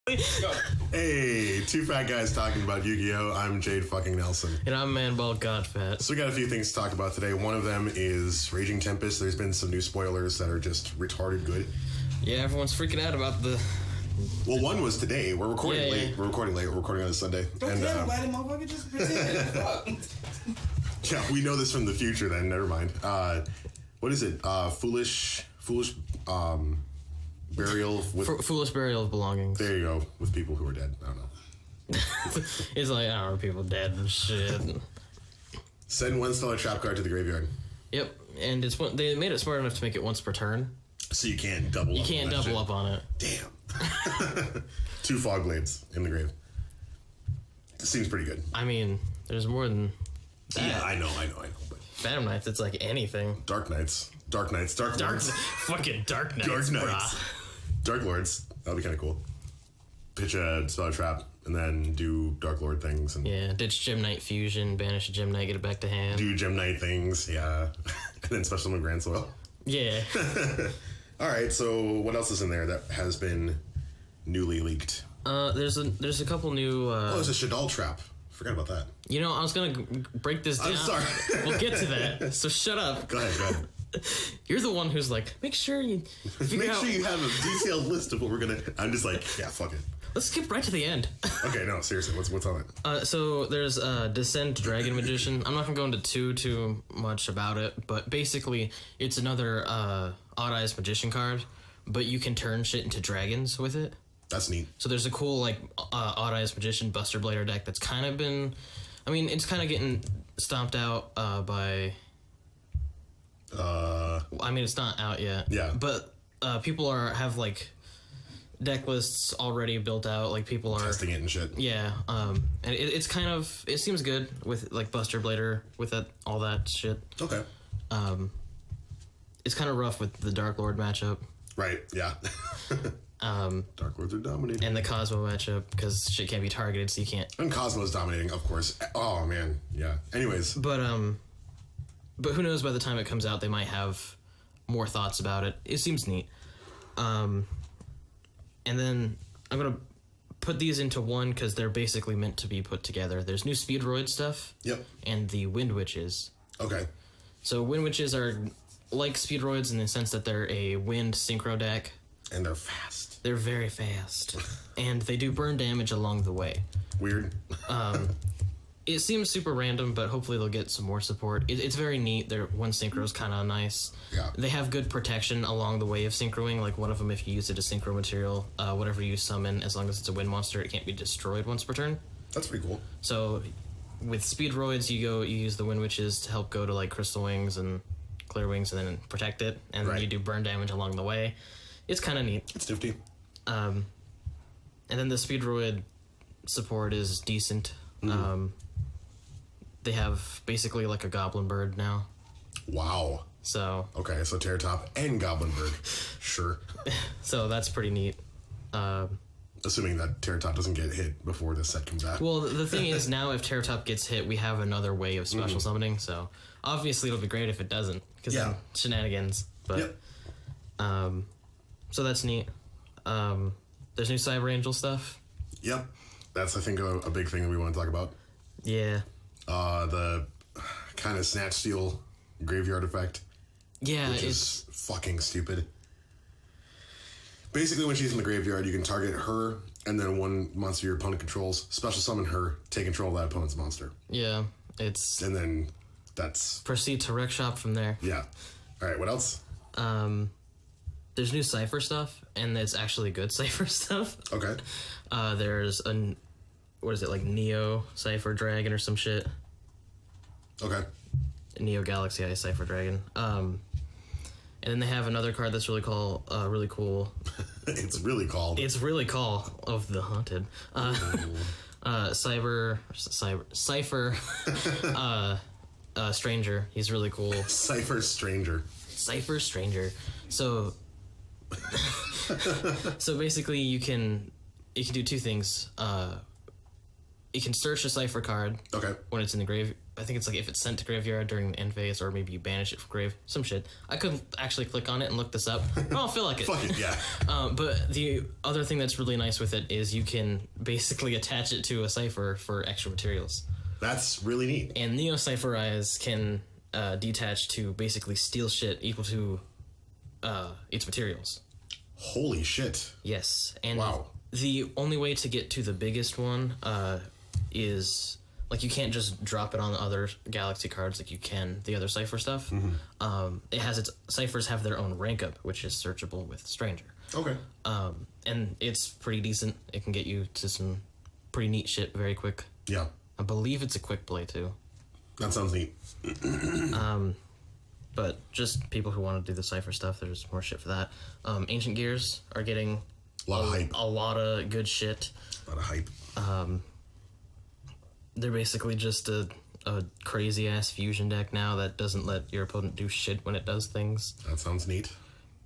Hey, two fat guys talking about Yu-Gi-Oh! I'm Jade fucking Nelson. And I'm Manball Godfat. So we got a few things to talk about today. One of them is Raging Tempest. There's been some new spoilers that are just retarded good. Yeah, everyone's freaking out about the... Well, one was today. We're recording late. We're recording late. We're recording on a Sunday. And motherfucker, just pretend. Yeah, we know this from the future then. Never mind. What is it? Foolish burial with... Foolish burial of belongings. There you go. With people who are dead. I don't know. It's like, I don't know, people dead and shit. Send one stellar trap card to the graveyard. Yep, and they made it smart enough to make it once per turn. So you can't double up. You can't double up on it. Damn. 2 fog blades in the grave. This seems pretty good. I mean, there's more than that. Yeah, I know. But Phantom Knights, it's like anything. Dark Lords. Fucking Dark Knights, Dark Knights. brah. Dark Lords. That'd be kind of cool. Pitch a spell trap and then do Dark Lord things. And Yeah, ditch Gem Knight Fusion, banish a Gem Knight, get it back to hand. do Gem Knight things, yeah. And then special summon Grand Soil. Yeah. Alright, so what else is in there that has been newly leaked? There's a couple new... There's a Shadal trap. Forgot about that. You know, I was gonna break this down. I'm sorry. We'll get to that, so shut up. Go ahead. You're the one who's like, make sure you figure out... Make sure you have a detailed list of what we're gonna... I'm just like, yeah, fuck it. Let's skip right to the end. Okay, no, seriously, what's on it? So there's Descend Dragon Magician. I'm not gonna go into too much about it, but basically it's another Odd Eyes Magician card, but you can turn shit into dragons with it. That's neat. So there's a cool like Odd Eyes Magician Buster Blader deck that's kind of been, I mean, it's kind of getting stomped out by. I mean, it's not out yet. Yeah. But people have like deck lists already built out. Like people are Testing it and shit. Yeah. And it's kind of, it seems good with like Buster Blader with all that shit. Okay. It's kind of rough with the Dark Lord matchup. Right. Yeah. Dark Lords are dominating. And the Cosmo matchup, because shit can't be targeted, so you can't. And Cosmo's dominating, of course. Oh man, yeah. Anyways, But who knows? By the time it comes out, they might have more thoughts about it. It seems neat. And then I'm gonna put these into one because they're basically meant to be put together. There's new Speedroid stuff. Yep. And the Wind Witches. Okay. So Wind Witches are like Speedroids in the sense that they're a wind synchro deck. And they're fast. They're very fast. And they do burn damage along the way. Weird. It seems super random, but hopefully they'll get some more support. It's very neat. Their one synchro is kind of nice. Yeah. They have good protection along the way of synchroing. Like one of them, if you use it as synchro material, whatever you summon, as long as it's a wind monster, it can't be destroyed once per turn. That's pretty cool. So with Speedroids, you use the Wind Witches to help go to like Crystal Wings and Clear Wings and then protect it. And then Right. you do burn damage along the way. It's kind of neat. It's nifty. And then the Speedroid support is decent. They have basically like a Goblin Bird now. Wow. So Okay, so Terror Top and Goblin Bird. Sure. so that's pretty neat. Assuming that Terror Top doesn't get hit before this set comes out. Well, the thing is now if Terror Top gets hit, we have another way of special summoning. So obviously it'll be great if it doesn't, because Yeah. then shenanigans. But Yep. so that's neat. There's new Cyber Angel stuff. Yep. That's, I think, a big thing that we want to talk about. Yeah. The kind of Snatch Steal graveyard effect. Yeah, Which is fucking stupid. Basically, when she's in the graveyard, you can target her, and then one monster your opponent controls, special summon her, take control of that opponent's monster. yeah. It's And then that's... proceed to wreck shop from there. Yeah. All right, what else? There's new Cypher stuff, and it's actually good Cypher stuff. Okay. There's what is it, like Neo Cypher Dragon or some shit? Okay. Neo Galaxy Eye Cypher Dragon. And then they have another card that's really cool. It's really called... It's really Call of the Haunted. Cypher Stranger. He's really cool. Cypher Stranger. Cypher Stranger. So basically you can do two things. You can search a Cypher card Okay. when it's in the I think it's like if it's sent to graveyard during the end phase, or maybe you banish it from grave, some shit. I couldn't actually click on it and look this up. I don't feel like it. Fuck it, yeah. But the other thing that's really nice with it is you can basically attach it to a cipher for extra materials. That's really neat. And Neo Cipher Eyes can detach to basically steal shit equal to its materials. Holy shit. Yes, and Wow. the only way to get to the biggest one is like you can't just drop it on the other Galaxy cards like you can the other Cipher stuff. It has its ciphers have their own rank up, which is searchable with Stranger. Okay. And it's pretty decent. It can get you to some pretty neat shit very quick. Yeah. I believe it's a quick play too. That sounds neat. But just people who want to do the Cipher stuff, there's more shit for that. Ancient Gears are getting A lot of hype. a lot of good shit. A lot of hype. They're basically just a crazy ass fusion deck now that doesn't let your opponent do shit when it does things. That sounds neat.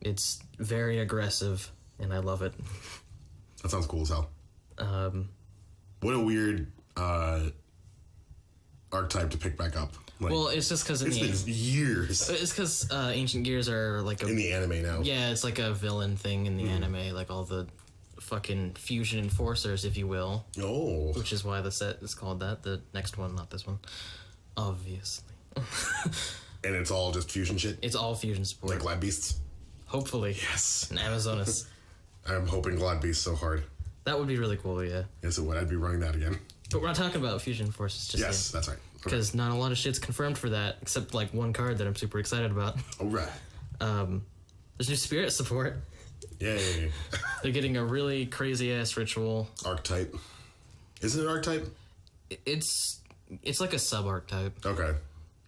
It's very aggressive, and I love it. That sounds cool as hell. What a weird archetype to pick back up. Like, Well, it's just because it's been years it's because Ancient Gears are like in the anime now. yeah, it's like a villain thing in the anime, like all the fucking fusion enforcers, if you will, Oh. which is why the set is called that. The next one, not this one, obviously. And it's all just fusion shit? It's all fusion support. Like Glad Beasts? Hopefully, Yes. an Amazonas. I'm hoping Glad Beasts so hard. That would be really cool, yeah. Yes, it would. I'd be running that again. But we're not talking about fusion forces just Yes, that's right. Okay. because not a lot of shit's confirmed for that, except like one card that I'm super excited about. All right. There's new spirit support. Yay. They're getting a really crazy ass ritual. Archetype. Is it an archetype? It's like a sub archetype. Okay.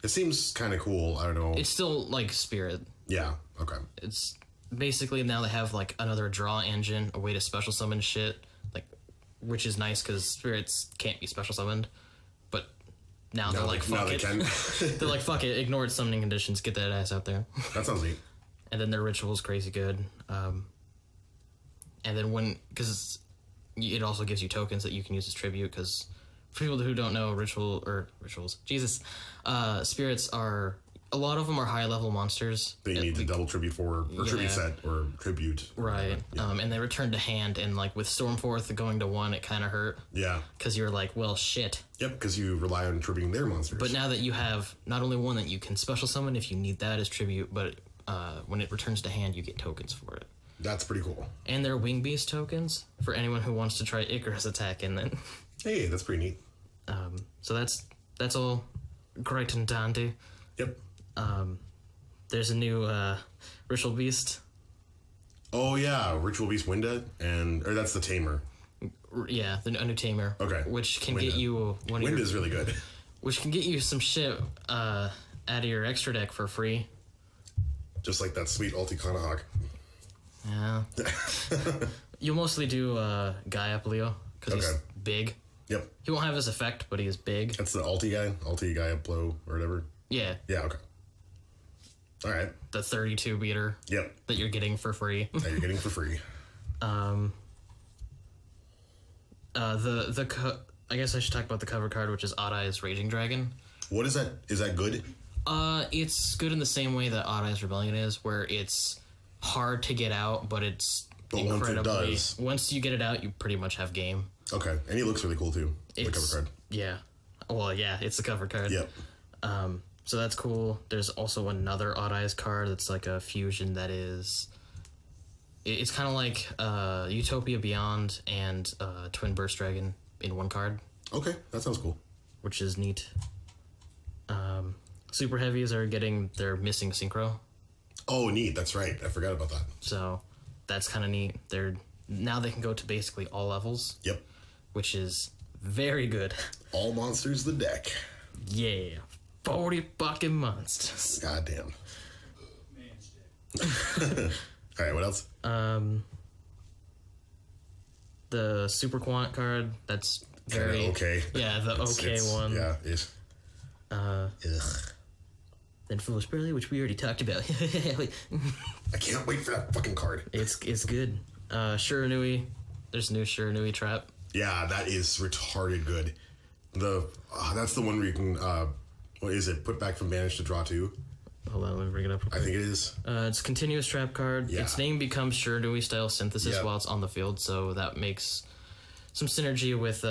It seems kind of cool. I don't know. It's still like spirit. Yeah. Okay. It's basically now they have like another draw engine, a way to special summon shit, like which is nice because spirits can't be special summoned. But now they're like now fuck they it. can. They're like fuck it, ignore its summoning conditions, get that ass out there. That sounds neat. And then their ritual's crazy good. And then because it also gives you tokens that you can use as tribute, because for people who don't know, rituals, Jesus, spirits are, a lot of them are high level monsters. That you need to double tribute for, or tribute set, or tribute. Right. Yeah. And they return to hand, and like with Stormforth going to 1, it kind of hurt. Yeah. Because you're like, well, shit. Yep, because you rely on tributing their monsters. But now that you have not only one that you can special summon if you need that as tribute, but when it returns to hand, you get tokens for it. That's pretty cool. And they're Wing Beast tokens for anyone who wants to try Icarus attack in it. Hey, that's pretty neat. So that's all great and dandy. Yep. There's a new Ritual Beast. Oh yeah, Ritual Beast Winda, or that's the Tamer. Yeah, a new Tamer. Okay. Which can Winda. get you Winda's really good. Which can get you some shit out of your extra deck for free. Just like that sweet ulti Kanahawk. Yeah. You'll mostly do Gaia Leo because he's Okay. big. Yep. He won't have his effect, but he's big. That's the ulti guy up blow or whatever. Yeah, Yeah. Okay. All right. the 32 beater Yep. that you're getting for free. That you're getting for free. I guess I should talk about the cover card, which is Odd Eye's Raging Dragon. What is that? Is that good? It's good in the same way that Odd Eye's Rebellion is, where it's hard to get out, but it's But once it incredibly. does- Once you get it out, you pretty much have game. Okay. And he looks really cool too. The cover It's- card. Yeah. Well, yeah, it's the cover card. Yep. So that's cool. There's also another Odd Eyes card that's like a fusion that is. It's kind of like Utopia Beyond and Twin Burst Dragon in one card, Okay. That sounds cool. which is neat. Super Heavies are getting their missing synchro, Oh, neat. That's right. I forgot about that. so that's kind of neat. Now they can go to basically all levels, Yep. which is very good. All monsters the deck. Yeah, 40 fucking monsters. Goddamn. All right. What else? The Super Quant card, that's very Kinda okay. Yeah, the okay one. Yeah. It. Ugh. Then Foolish Burley, which we already talked about. I can't wait for that fucking card. It's good. Shiranui, there's a new Shiranui trap. Yeah, that is retarded good. That's the one where you can What is it? Put back from banish to draw 2? Hold on, let me bring it up. I think it is. It's continuous trap card. Yeah. Its name becomes Shiranui style synthesis Yep. while it's on the field, so that makes some synergy with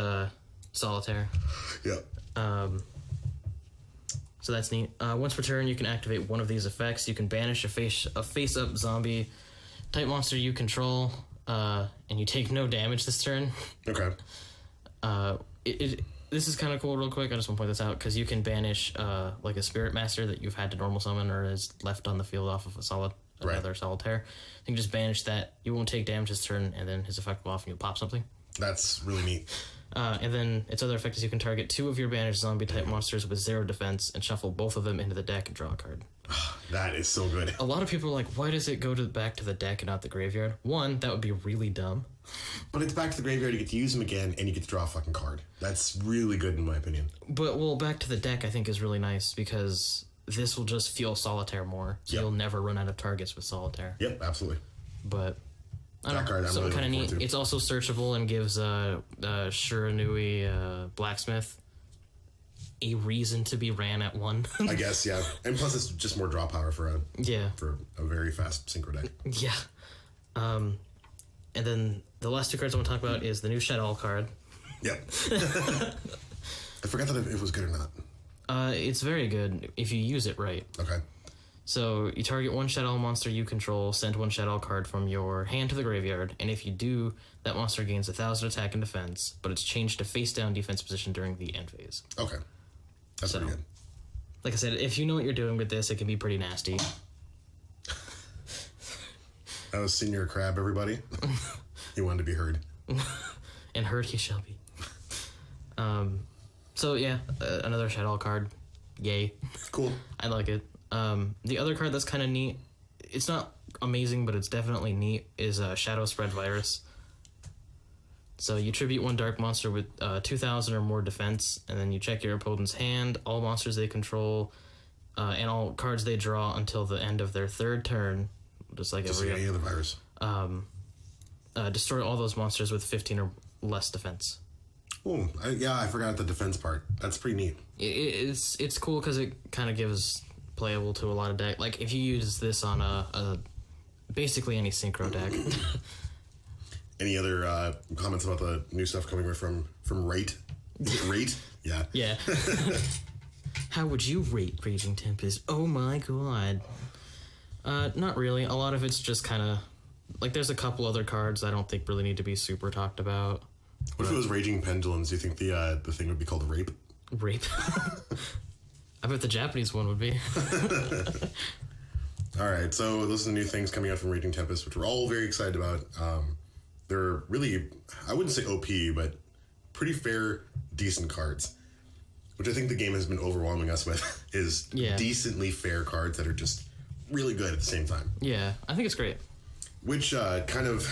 Solitaire. Yep. So that's neat. Once per turn, you can activate one of these effects. You can banish a face-up zombie type monster you control, and you take no damage this turn. Okay. This is kind of cool real quick. I just want to point this out because you can banish like a spirit master that you've had to normal summon or is left on the field off of another solitaire. You can just banish that. You won't take damage this turn, and then his effect will off and you'll pop something. That's really neat. And then its other effect is you can target 2 of your banished zombie type monsters with 0 defense and shuffle both of them into the deck and draw a card. That is so good. A lot of people are like, why does it go back to the deck and not the graveyard? One, that would be really dumb. But it's back to the graveyard, you get to use them again, and you get to draw a fucking card. That's really good in my opinion. But, well, back to the deck I think is really nice because this will just feel Solitaire more. So you'll never run out of targets with Solitaire. Yep, absolutely. But I That don't know, card I'm something really kind of looking neat. forward to. It's also searchable and gives Shiranui Blacksmith a reason to be ran at 1. I guess, yeah. And plus it's just more draw power for a very fast synchro deck. Yeah. And then the last 2 cards I want to talk about is the new Shadow card. Yep. I forgot that it was good or not. It's very good if you use it right. Okay. So you target 1 Shadow monster you control, send 1 Shadow card from your hand to the graveyard, and if you do, that monster gains 1,000 attack and defense, but it's changed to face down defense position during the end phase. Okay. That's pretty good. Like I said, if you know what you're doing with this, it can be pretty nasty. That was Senior Crab, everybody. He wanted to be heard. And heard he shall be. So yeah, another Shadow card. Yay. Cool. I like it. The other card that's kind of neat, it's not amazing, but it's definitely neat, is Shadow Spread Virus. So you tribute 1 dark monster with 2,000 or more defense, and then you check your opponent's hand, all monsters they control, and all cards they draw until the end of their 3rd turn, just like Just every like any other virus. destroy all those monsters with 15 or less defense. Oh, I forgot the defense part. That's pretty neat. It's cool because it kind of gives playable to a lot of deck. Like if you use this on a basically any synchro deck. Any other comments about the new stuff coming from Rate? Is it Rate? Yeah. Yeah. How would you rate Raging Tempest? Oh my god. Not really. A lot of it's just kind of like there's a couple other cards I don't think really need to be super talked about. What if it was Raging Pendulums? Do you think the thing would be called Rape? Rape. I bet the Japanese one would be. All right, so those are the new things coming out from Raging Tempest, which we're all very excited about. They're really, I wouldn't say OP, but pretty fair, decent cards. Which I think the game has been overwhelming us with, is decently fair cards that are just really good at the same time. Yeah, I think it's great. Which kind of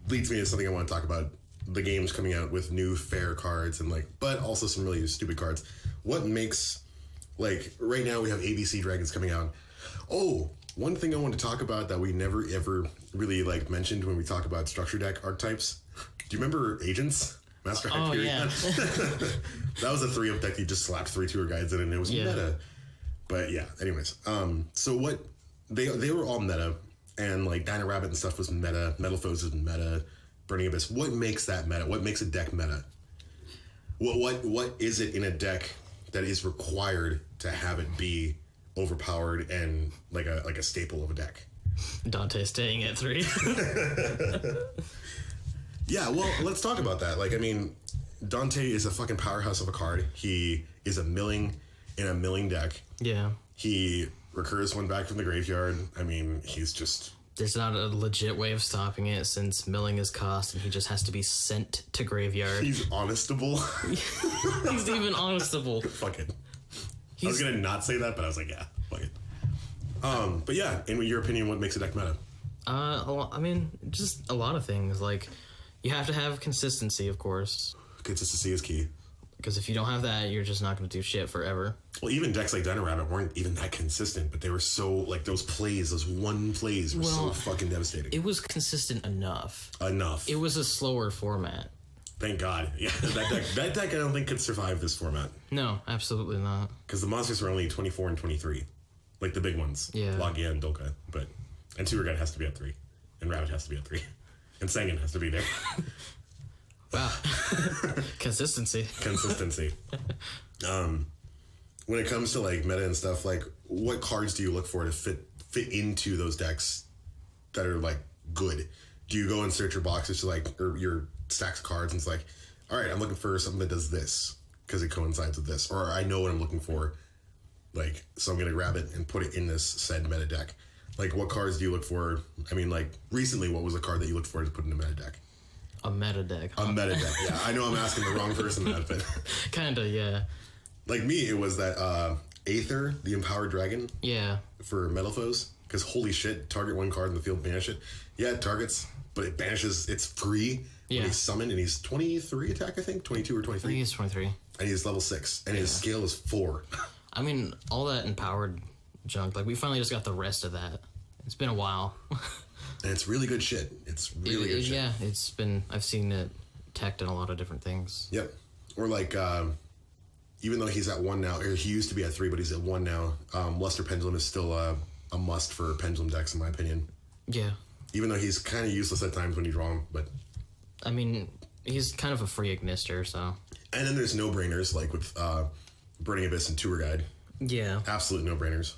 leads me to something I want to talk about. The game's coming out with new fair cards and but also some really stupid cards. What makes, right now we have ABC Dragons coming out. Oh, one thing I want to talk about that we never ever really mentioned when we talk about structure deck archetypes. Do you remember Agents? Master Hyperion? Yeah. That was a 3-up deck you just slapped 3 tour guides in and it was meta. But yeah, anyways. So what, they were all meta and Dino Rabbit and stuff was meta. Metal Foes is meta. Burning Abyss. What makes that meta? What makes a deck meta? What is it in a deck that is required to have it be overpowered and like a staple of a deck? Dante staying at 3. Yeah, well, let's talk about that. Dante is a fucking powerhouse of a card. He is a milling in a milling deck. Yeah. He recurs 1 back from the graveyard. He's just... There's not a legit way of stopping it since milling is cost and he just has to be sent to graveyard. He's honestable. He's even honestable. Fuck it. I was gonna not say that, but I was like, yeah, fuck it. But yeah, in your opinion, what makes a deck meta? Just a lot of things. You have to have consistency, of course. Consistency is key. Because if you don't have that, you're just not going to do shit forever. Well, even decks like Dino Rabbit weren't even that consistent, but they were so, those 1 plays were so fucking devastating. It was consistent enough. Enough. It was a slower format. Thank God. Yeah, that deck I don't think could survive this format. No, absolutely not. Because the monsters are only 24 and 23. Like the big ones. Yeah. Logia and Dolka. And Sewer Guide has to be at 3. And Rabbit has to be at 3. And Sangan has to be there. Wow. Consistency. When it comes to like meta and stuff, like what cards do you look for to fit into those decks that are like good? Do you go and search your boxes to like, or your stacks of cards and it's like, all right, I'm looking for something that does this because it coincides with this, or I know what I'm looking for, like, so I'm gonna grab it and put it in this said meta deck. Like, what cards do you look for? I mean, like, recently, what was a card that you looked for to put in a meta deck? A meta deck. A meta deck, yeah. I know I'm asking the wrong person that, but... Kinda, yeah. Like me, it was that Aether, the Empowered Dragon. Yeah. For Metal Foes. Because holy shit, target one card in the field, banish it. Yeah, it targets, but it banishes, it's free when he's summoned, and he's 23 attack, I think? 22 or 23? I think he's 23. And he's level 6, and his scale is 4. I mean, all that empowered junk, like, we finally just got the rest of that. It's been a while. And it's really good shit. It's really good shit. Yeah, it's been, I've seen it teched in a lot of different things. Yep. Or like, even though he's at 1 now, or he used to be at 3, but he's at 1 now, Luster Pendulum is still a must for Pendulum decks, in my opinion. Yeah. Even though he's kind of useless at times when you draw him, but... I mean, he's kind of a free Ignister, so... And then there's no-brainers, like with Burning Abyss and Tour Guide. Yeah. Absolute no-brainers.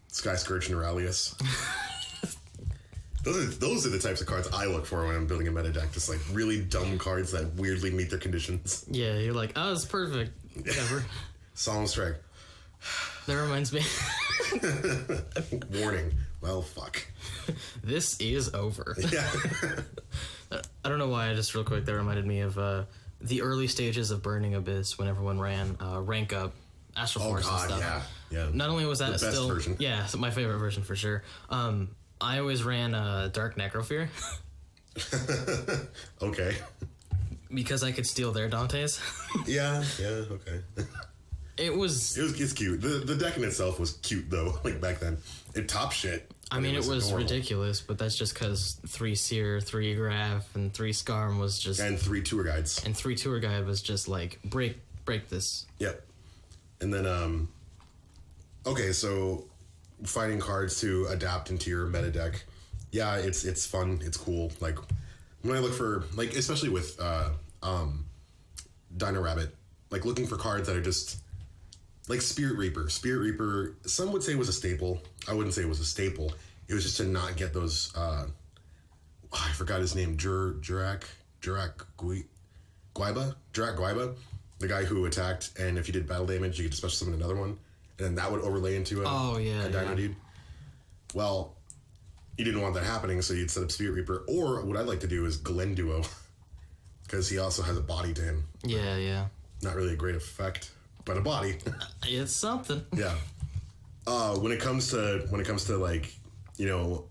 Sky Scourge and Aurelius. Those are the types of cards I look for when I'm building a meta deck. Just like really dumb cards that weirdly meet their conditions. Yeah, you're like, oh, it's perfect. Whatever. Solemn Strike. That reminds me. Warning. Well, fuck. This is over. Yeah. I don't know why, just real quick, that reminded me of the early stages of Burning Abyss when everyone ran rank up Astral Force and stuff. Yeah. Not only was that the best still... version. Yeah, my favorite version for sure. I always ran Dark Necrofear. Okay. Because I could steal their Dantes. Yeah, okay. It's cute. The deck in itself was cute though, like back then. It topped shit. I mean, it was ridiculous, but that's just because 3 Seer, 3 Graph, and 3 Skarm was just... And 3 Tour Guides. And 3 Tour Guide was just like, break this. Yep. And then, okay, so finding cards to adapt into your meta deck. Yeah, it's fun. It's cool. Like, when I look for, like, especially with Dino Rabbit, like, looking for cards that are just... Like Spirit Reaper. Spirit Reaper, some would say was a staple. I wouldn't say it was a staple. It was just to not get those, I forgot his name, Jurak Guaiba? The guy who attacked, and if you did battle damage, you could special summon another one, and then that would overlay into a Dino dude. Well, you didn't want that happening, so you'd set up Spirit Reaper, or what I'd like to do is Glenduo, because he also has a body to him. Yeah. Not really a great effect. But a body. It's something. Yeah. When it comes to like, you know,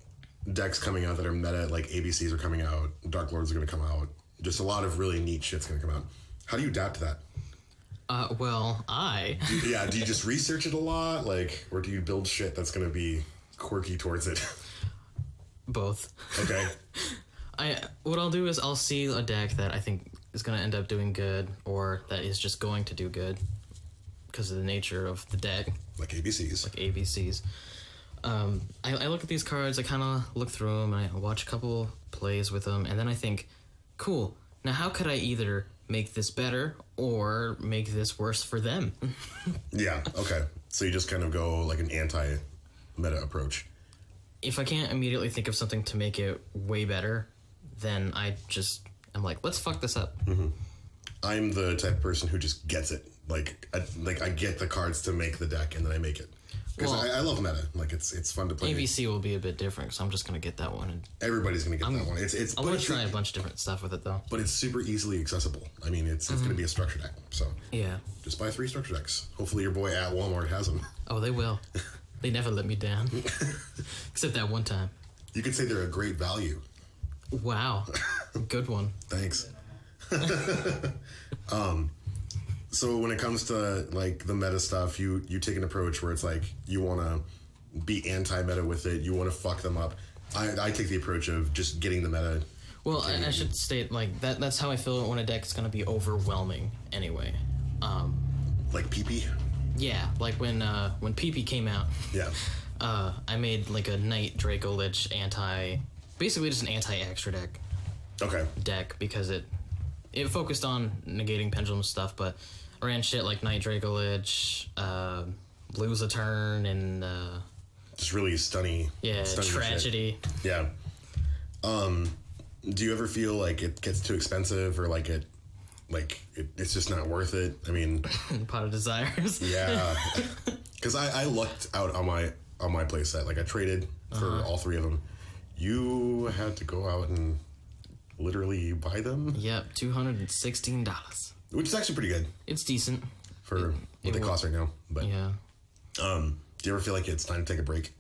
decks coming out that are meta, like ABCs are coming out, Dark Lords are going to come out. Just a lot of really neat shit's going to come out. How do you adapt to that? Do you just research it a lot, like, or do you build shit that's going to be quirky towards it? Both. Okay. What I'll do is I'll see a deck that I think is going to end up doing good, or that is just going to do good. Because of the nature of the deck. Like ABCs. I look at these cards, I kind of look through them, and I watch a couple plays with them, and then I think, cool, now how could I either make this better or make this worse for them? Yeah, okay. So you just kind of go like an anti-meta approach. If I can't immediately think of something to make it way better, then I'm like, let's fuck this up. Mm-hmm. I'm the type of person who just gets it. Like I get the cards to make the deck, and then I make it. Because I love meta. Like, it's fun to play. ABC will be a bit different, so I'm just going to get that one. Everybody's going to get that one. I'm going to try a bunch of different stuff with it, though. But it's super easily accessible. I mean, it's going to be a structure deck. So yeah, just buy 3 structure decks. Hopefully your boy at Walmart has them. Oh, they will. They never let me down. Except that one time. You could say they're a great value. Wow. Good one. Thanks. So when it comes to like the meta stuff, you take an approach where it's like you want to be anti-meta with it. You want to fuck them up. I take the approach of just getting the meta Well, I should state, like, that's how I feel when a deck's gonna be overwhelming anyway. Like PP? Yeah, like when PP came out, Yeah. I made, like, a Knight Draco Lich basically just an anti-extra deck because it focused on negating pendulum stuff, but I ran shit like Knight Draco Lich, lose a turn, and Just really stunning. yeah, stunning tragedy. Shit. Yeah. Do you ever feel like it gets too expensive or like it's just not worth it? I mean, Pot of Desires. yeah. Because I lucked out on my playset. Like I traded for all three of them. You had to go out and literally buy them. Yep, $216. Which is actually pretty good It's decent. for what they cost right now. But Yeah. do you ever feel like it's time to take a break?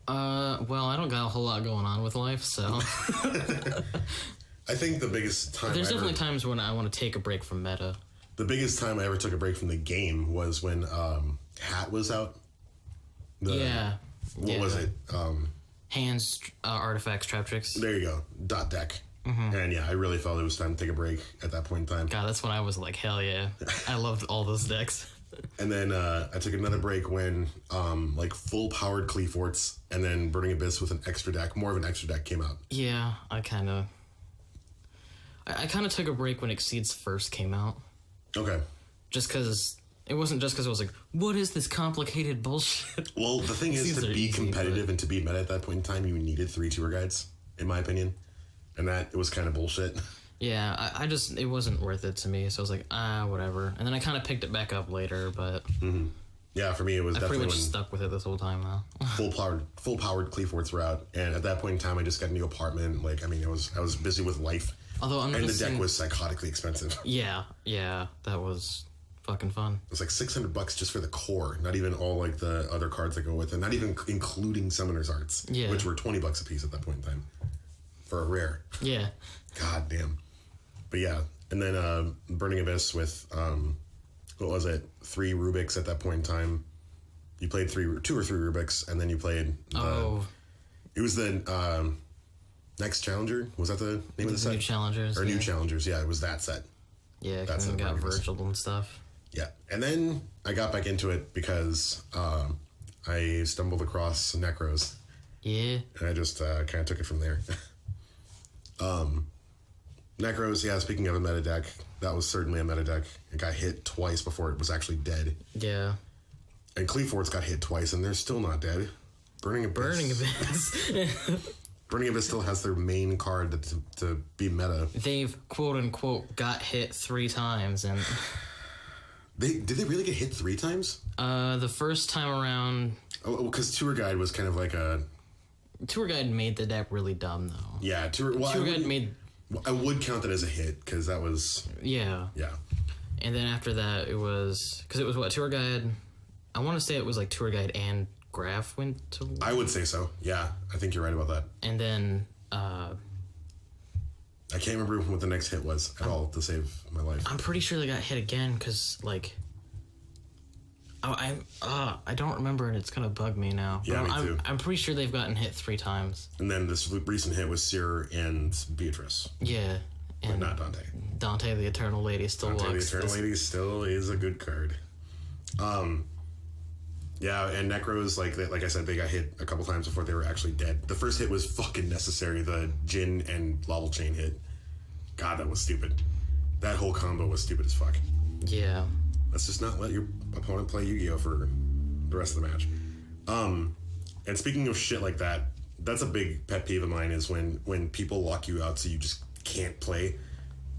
Well, I don't got a whole lot going on with life, so I think the biggest time there's definitely times when I want to take a break from meta. the biggest time I ever took a break from the game was when Hat was out. Yeah. What was it? Hands, artifacts, trap tricks. There you go. Dot deck. And yeah, I really felt it was time to take a break at that point in time. God, that's when I was like, hell yeah. I loved all those decks. And then I took another break when like full powered Cleaforts and then Burning Abyss with an extra deck, more of an extra deck came out. Yeah, I kind of took a break when Exceeds first came out. Okay. Just because it wasn't just because I was like, what is this complicated bullshit? Well, the thing is, Exceeds to are be easy, competitive and to be meta at that point in time, you needed 3 tour guides, in my opinion. And that was kind of bullshit. Yeah, I just, it wasn't worth it to me, so I was like, whatever. And then I kind of picked it back up later, but Yeah, for me, it was I definitely pretty much when stuck with it this whole time now. full powered Cleaforts were out. And at that point in time, I just got a new apartment. Like, I mean, I was busy with life. Although I'm And the noticing, deck was psychotically expensive. yeah, that was fucking fun. It was like $600 just for the core, not even all like the other cards that go with it, not even including Summoner's Arts, Yeah. which were $20 a piece at that point in time for a rare. Yeah. God damn. But yeah, and then Burning Abyss with what was it? 3 Rubiks at that point in time. You played 2 or 3 Rubiks, and then you played. It was the Next Challenger. Was that the name of the set? New Challengers. Or New Challengers? Yeah, it was that set. Yeah, That's because we the got Burning Abyss. Virgil and stuff. Yeah, and then I got back into it because I stumbled across Necros, Yeah. and I just kind of took it from there. Necros, yeah, speaking of a meta deck, that was certainly a meta deck. It got hit twice before it was actually dead. Yeah. And Cleaforts got hit twice, and they're still not dead. Burning Abyss. Burning Abyss still has their main card to be meta. They've, quote unquote, got hit 3 times, and Did they really get hit 3 times? the first time around, Oh, because Tour Guide was kind of like a... Tour Guide made the deck really dumb, though. Yeah, Tour Guide made... I would count that as a hit, because that was... Yeah. Yeah. And then after that, it was... Because it was what, Tour Guide... I want to say it was like Tour Guide and Graph went to... I would say so. Yeah, I think you're right about that. And then... I can't remember what the next hit was at all to save my life. I'm pretty sure they got hit again, because, like... I don't remember, and it's gonna bug me now. Yeah, me too. I'm pretty sure they've gotten hit 3 times. And then this recent hit was Seer and Beatrice, Yeah. but And not Dante. Dante the Eternal Lady still Dante the walks. Eternal Lady still is a good card. Yeah, and Necros, like I said, they got hit a couple times before they were actually dead. The first hit was fucking necessary, the Jin and Lava Chain hit. God, that was stupid. That whole combo was stupid as fuck. Yeah. Let's just not let your opponent play Yu-Gi-Oh! For the rest of the match. And speaking of shit like that, that's a big pet peeve of mine is when people lock you out so you just can't play.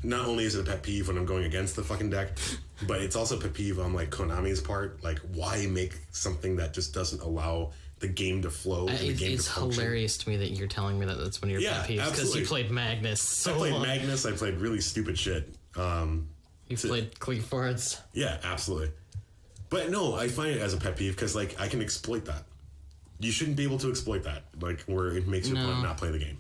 Not only is it a pet peeve when I'm going against the fucking deck, but it's also a pet peeve on like Konami's part. Like, why make something that just doesn't allow the game to flow and the game It's to function? hilarious to me that you're telling me that that's one of your Yeah, pet peeves, because absolutely. you played Magnus so I played long. Magnus. I played really stupid shit. You played Cleaforts. Yeah, absolutely. But no, I find it as a pet peeve because like I can exploit that. You shouldn't be able to exploit that, like where it makes your opponent not play the game.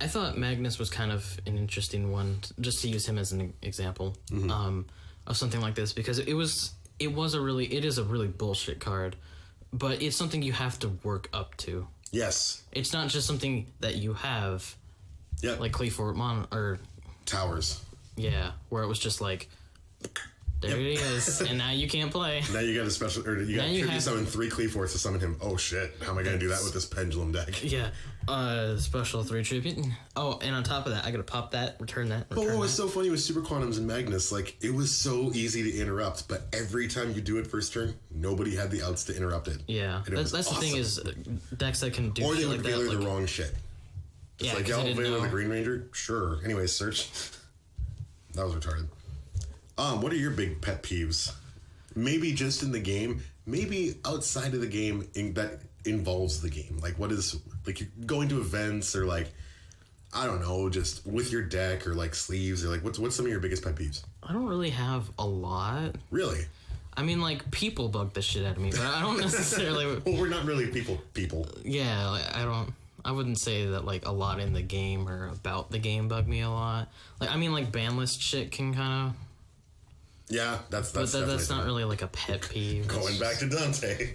I thought Magnus was kind of an interesting one, just to use him as an example of something like this, because it is a really bullshit card, but it's something you have to work up to. Yes. It's not just something that you have Yeah. Like Clay Fort or Towers. yeah, where it was just like, there it is, and now you can't play. Now you got a special, or you got to summon 3 Cleaforts to summon him. Oh shit! How am I gonna do that with this pendulum deck? Yeah, special 3 tribute. Oh, and on top of that, I gotta pop that, return that. But what was so funny with Super Quantums and Magnus, like, it was so easy to interrupt, but every time you do it first turn, nobody had the outs to interrupt it. Yeah, that's awesome. the thing is, decks that can do or they shit would like that. Veiler Like, the wrong shit. yeah, Like, because y'all I didn't Veiler know. the Green Ranger? Sure. Anyways, search. That was retarded. What are your big pet peeves? Maybe just in the game, maybe outside of the game that involves the game. Like, what is, like, you're going to events or, like, I don't know, just with your deck or, like, sleeves or, like, what's some of your biggest pet peeves? I don't really have a lot. Really? I mean, like, people bug the shit out of me, but I don't necessarily. Well, we're not really people. Yeah, like, I wouldn't say that, like, a lot in the game or about the game bug me a lot. Like, I mean, like, ban list shit can kind of. Yeah, that's But that's not really like a pet peeve. Going back to Dante.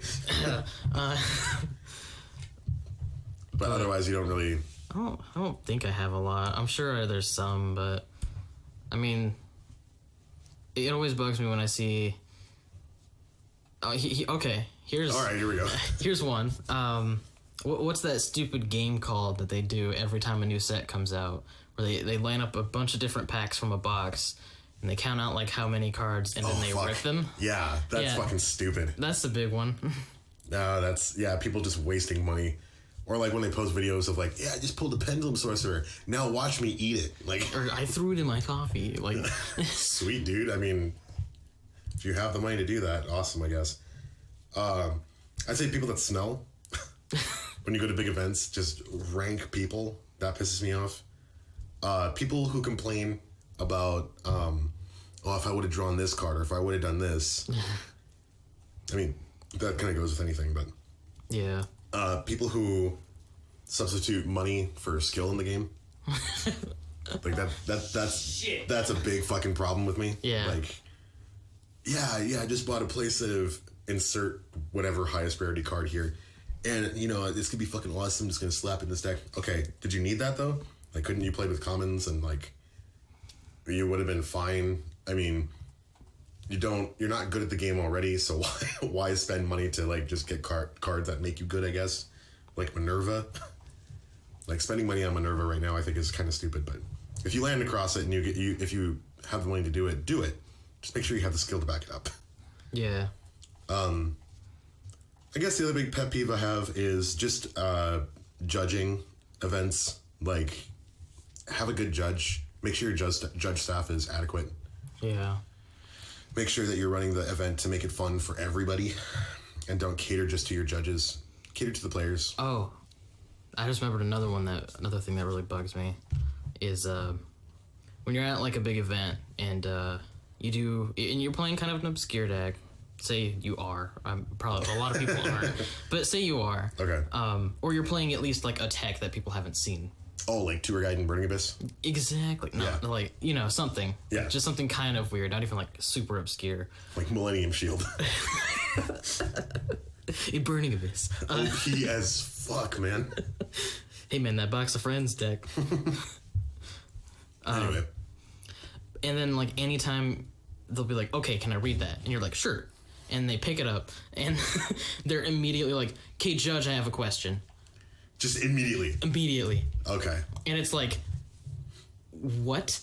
But otherwise, you don't really. I don't think I have a lot. I'm sure there's some, but I mean, it always bugs me when I see. Okay, here's. All right, here we go. Here's one. What's that stupid game called that they do every time a new set comes out, where they line up a bunch of different packs from a box. And they count out like how many cards, and then they rip them. Yeah, that's fucking stupid. That's the big one. No, people just wasting money. Or like when they post videos of like, yeah, I just pulled a Pendulum Sorcerer. Now watch me eat it. Like, or I threw it in my coffee. Like, sweet dude. I mean, if you have the money to do that, awesome, I guess. I'd say people that smell. When you go to big events, just rank people. That pisses me off. People who complain about if I would have drawn this card or if I would have done this. I mean, that kind of goes with anything, but yeah. People who substitute money for skill in the game. Like that's a big fucking problem with me. Yeah. Like, I just bought a place of insert whatever highest rarity card here. And, this could be fucking awesome. I'm just going to slap in this deck. Okay, did you need that, though? Like, couldn't you play with commons and, like, you would have been fine? I mean, you're not good at the game already, so why spend money to, like, just get cards that make you good, I guess? Like Minerva. Like, spending money on Minerva right now, I think, is kind of stupid, but if you land across it and if you have the money to do it, do it. Just make sure you have the skill to back it up. Yeah. I guess the other big pet peeve I have is just judging events. Like, have a good judge. Make sure your judge staff is adequate. Yeah. Make sure that you're running the event to make it fun for everybody. And don't cater just to your judges. Cater to the players. Oh, I just remembered another thing that really bugs me is when you're at like a big event and you're playing kind of an obscure deck. Say you are. Probably a lot of people aren't. But say you are. Okay. Or you're playing at least like a tech that people haven't seen. Oh, like Tour Guide and Burning Abyss? Exactly. No, Yeah. like, something. Yeah. Just something kind of weird, not even like super obscure. Like Millennium Shield. A Burning Abyss. OP as fuck, man. Hey man, that Box of Friends deck. Anyway. And then like anytime they'll be like, okay, can I read that? And you're like, sure. And they pick it up and they're immediately like, okay, Judge, I have a question. Just immediately. Immediately. Okay. And it's like, what?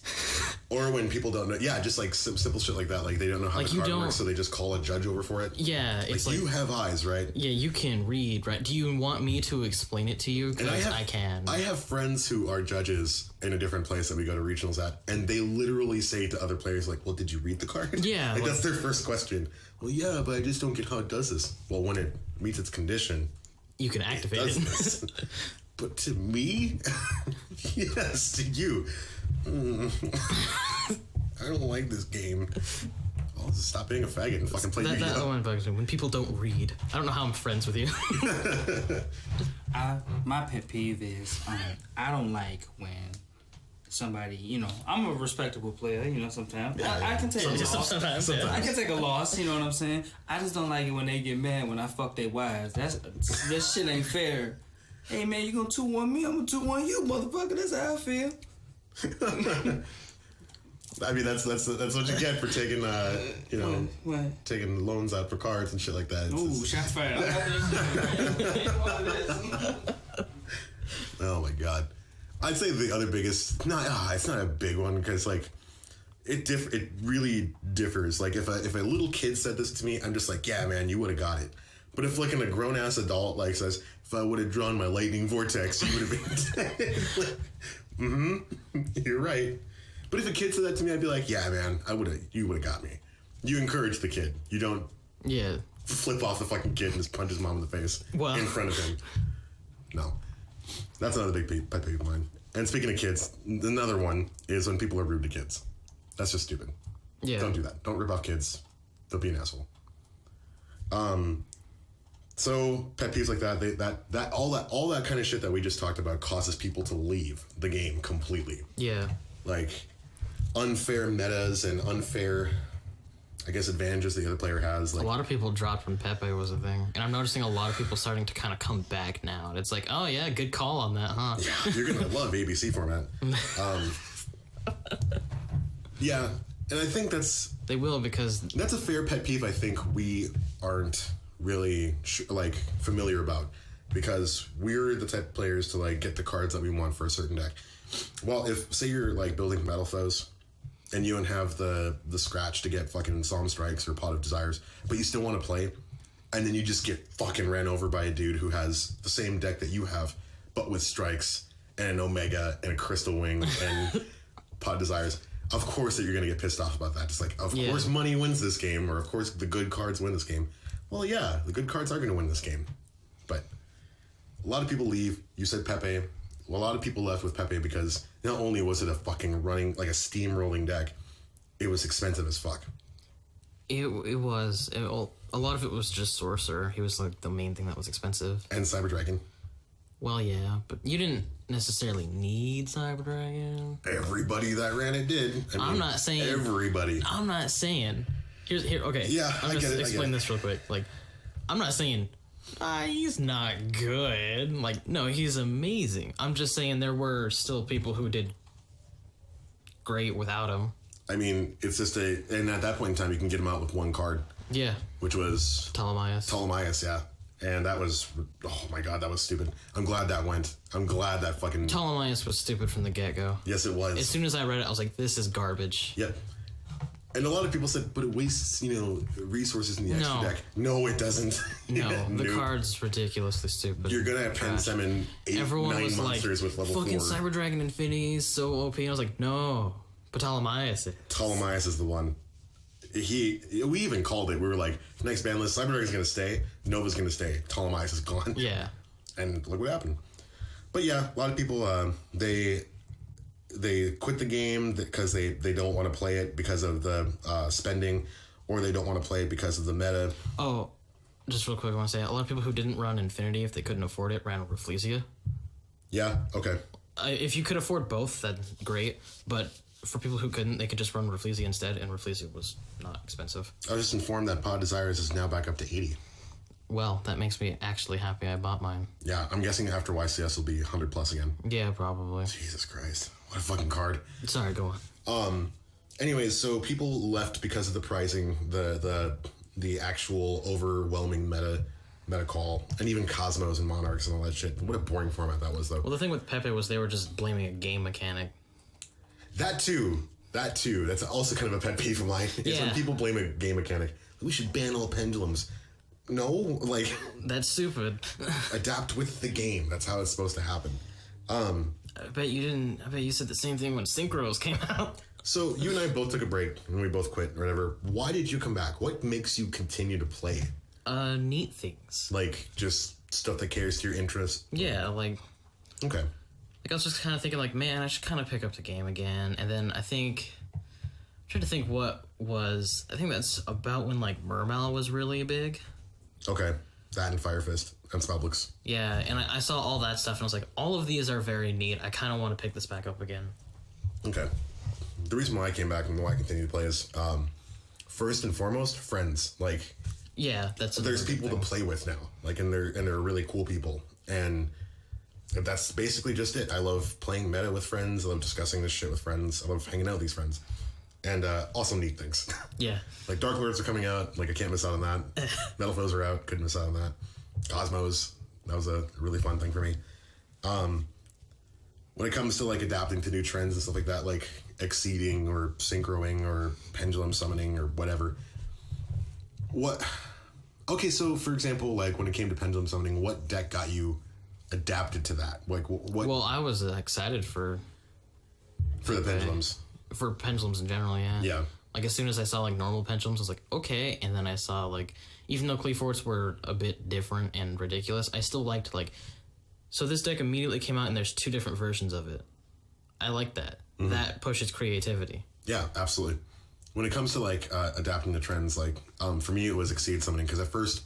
Or when people don't know. Yeah, just like simple shit like that. Like they don't know how Like, the you card don't- works, so they just call a judge over for it. Yeah, it's like, you have eyes, right? yeah, you can read, right? Do you want me to explain it to you? Because I can. I have friends who are judges in a different place that we go to regionals at, and they literally say to other players, like, well, did you read the card? Yeah, Like, like- that's their first question. Well, yeah, but I just don't get how it does this. Well, when it meets its condition, You can it activate does it. this. But to me, yes, to you. I don't like this game. I'll just stop being a faggot and fucking play That Yu-Gi-Oh! one bugs me when people don't read. I don't know how I'm friends with you. My pet peeve is I don't like when somebody, I'm a respectable player, sometimes. I can take a loss. Sometimes, yeah. I can take a loss, you know what I'm saying? I just don't like it when they get mad when I fuck their wives. That shit ain't fair. Hey man, you gonna 2-1 me? I'm gonna 2-1 you, motherfucker. That's how I feel. I mean, that's what you get for taking, What? taking loans out for cards and shit like that. Ooh, shots fired. Oh my god. I'd say the other biggest, it's not a big one because like it really differs. Like if a little kid said this to me, I'm just like, yeah, man, you would have got it. But if like a grown ass adult like says, if I would have drawn my lightning vortex, you would have been. You're right. But if a kid said that to me, I'd be like, yeah, man, you would have got me. You encourage the kid. You don't flip off the fucking kid and just punch his mom in the face in front of him. No. That's another big pet peeve of mine. And speaking of kids, another one is when people are rude to kids. That's just stupid. Yeah. Don't do that. Don't rip off kids. Don't be an asshole. So pet peeves like that, all that kind of shit that we just talked about causes people to leave the game completely. Yeah. Like unfair metas and unfair, I guess, advantages the other player has. Like, a lot of people dropped when Pepe was a thing. And I'm noticing a lot of people starting to kind of come back now. And it's like, oh yeah, good call on that, huh? Yeah, you're going to love ABC format. Yeah, and I think they will, because that's a fair pet peeve I think we aren't really familiar about, because we're the type of players to like get the cards that we want for a certain deck. Well, if say you're like building Battle Foes and you don't have the scratch to get fucking Psalm Strikes or Pot of Desires, but you still want to play, and then you just get fucking ran over by a dude who has the same deck that you have, but with Strikes and an Omega and a Crystal Wing and Pot of Desires. Of course that you're going to get pissed off about that. Just like, of course money wins this game, or of course the good cards win this game. Well, yeah, the good cards are going to win this game. But a lot of people leave. You said Pepe. Well, a lot of people left with Pepe because not only was it a fucking running, like a steamrolling deck, it was expensive as fuck. It was. A lot of it was just Sorcerer. He was like the main thing that was expensive. And Cyber Dragon. Well, yeah, but you didn't necessarily need Cyber Dragon. Everybody that ran it did. I'm not saying everybody. I'm not saying. Here. Okay. Yeah, I'll just explain this real quick. Like, I'm not saying he's not good. Like, no, he's amazing. I'm just saying there were still people who did great without him. I mean, it's just and at that point in time, you can get him out with one card. Yeah. Which was Ptolemaeus, yeah. And that was, oh my god, that was stupid. I'm glad that went. I'm glad that fucking... Ptolemaeus was stupid from the get-go. Yes, it was. As soon as I read it, I was like, this is garbage. Yep. And a lot of people said, but it wastes, resources in the extra deck. No, it doesn't. No, the card's ridiculously stupid. You're going to pen summon 9 monsters with level 4. Fucking Cyber Dragon Infinity is so OP. And I was like, no. But Ptolemaeus is the one. We even called it. We were like, next ban list, Cyber Dragon's going to stay. Nova's going to stay. Ptolemaeus is gone. Yeah. And look what happened. But yeah, a lot of people, they quit the game because they don't want to play it because of the spending, or they don't want to play it because of the meta. Oh, just real quick, I want to say, a lot of people who didn't run Infinity, if they couldn't afford it, ran Rafflesia. Yeah, okay. If you could afford both, then great. But for people who couldn't, they could just run Rafflesia instead, and Rafflesia was not expensive. I was just informed that Pod Desires is now back up to 80. Well, that makes me actually happy I bought mine. Yeah, I'm guessing after YCS will be 100 plus again. Yeah, probably. Jesus Christ. What a fucking card. Sorry, go on. Anyways, so people left because of the pricing, the actual overwhelming meta call, and even Cosmos and Monarchs and all that shit. What a boring format that was, though. Well, the thing with Pepe was they were just blaming a game mechanic. That too. That's also kind of a pet peeve of mine. Is when people blame a game mechanic. We should ban all pendulums. No, like... That's stupid. Adapt with the game. That's how it's supposed to happen. I bet you didn't... I bet you said the same thing when Synchros came out. So, you and I both took a break, and we both quit, or whatever. Why did you come back? What makes you continue to play? Neat things. Like, just stuff that caters to your interest? Yeah, like... Okay. Like, I was just kind of thinking, like, man, I should kind of pick up the game again. And then I think... I'm trying to think what was... I think that's about when, like, Mermal was really big. Okay. That and Fire Fist and Spellbooks. Yeah, and I saw all that stuff, and I was like, all of these are very neat. I kind of want to pick this back up again. Okay. The reason why I came back and why I continue to play is, first and foremost, friends. Like... Yeah, that's... There's people to play with now. Like, and they're really cool people. And... that's basically just it. I love playing meta with friends. I love discussing this shit with friends. I love hanging out with these friends. And also neat things. Yeah. Like Dark Lords are coming out. Like I can't miss out on that. Metal Foes are out. Couldn't miss out on that. Cosmos. That was a really fun thing for me. When it comes to like adapting to new trends and stuff like that, like exceeding or synchroing or pendulum summoning or whatever. What? Okay, so for example, like when it came to pendulum summoning, what deck got you adapted to that? Like what? Well, I was excited for the pendulums. For pendulums in general, yeah. Yeah. Like as soon as I saw like normal pendulums, I was like, okay. And then I saw like, even though Cleaforts were a bit different and ridiculous, I still liked like. So this deck immediately came out and there's 2 different versions of it. I like that. Mm-hmm. That pushes creativity. Yeah, absolutely. When it comes to like adapting to trends, like for me it was Exceed summoning because at first,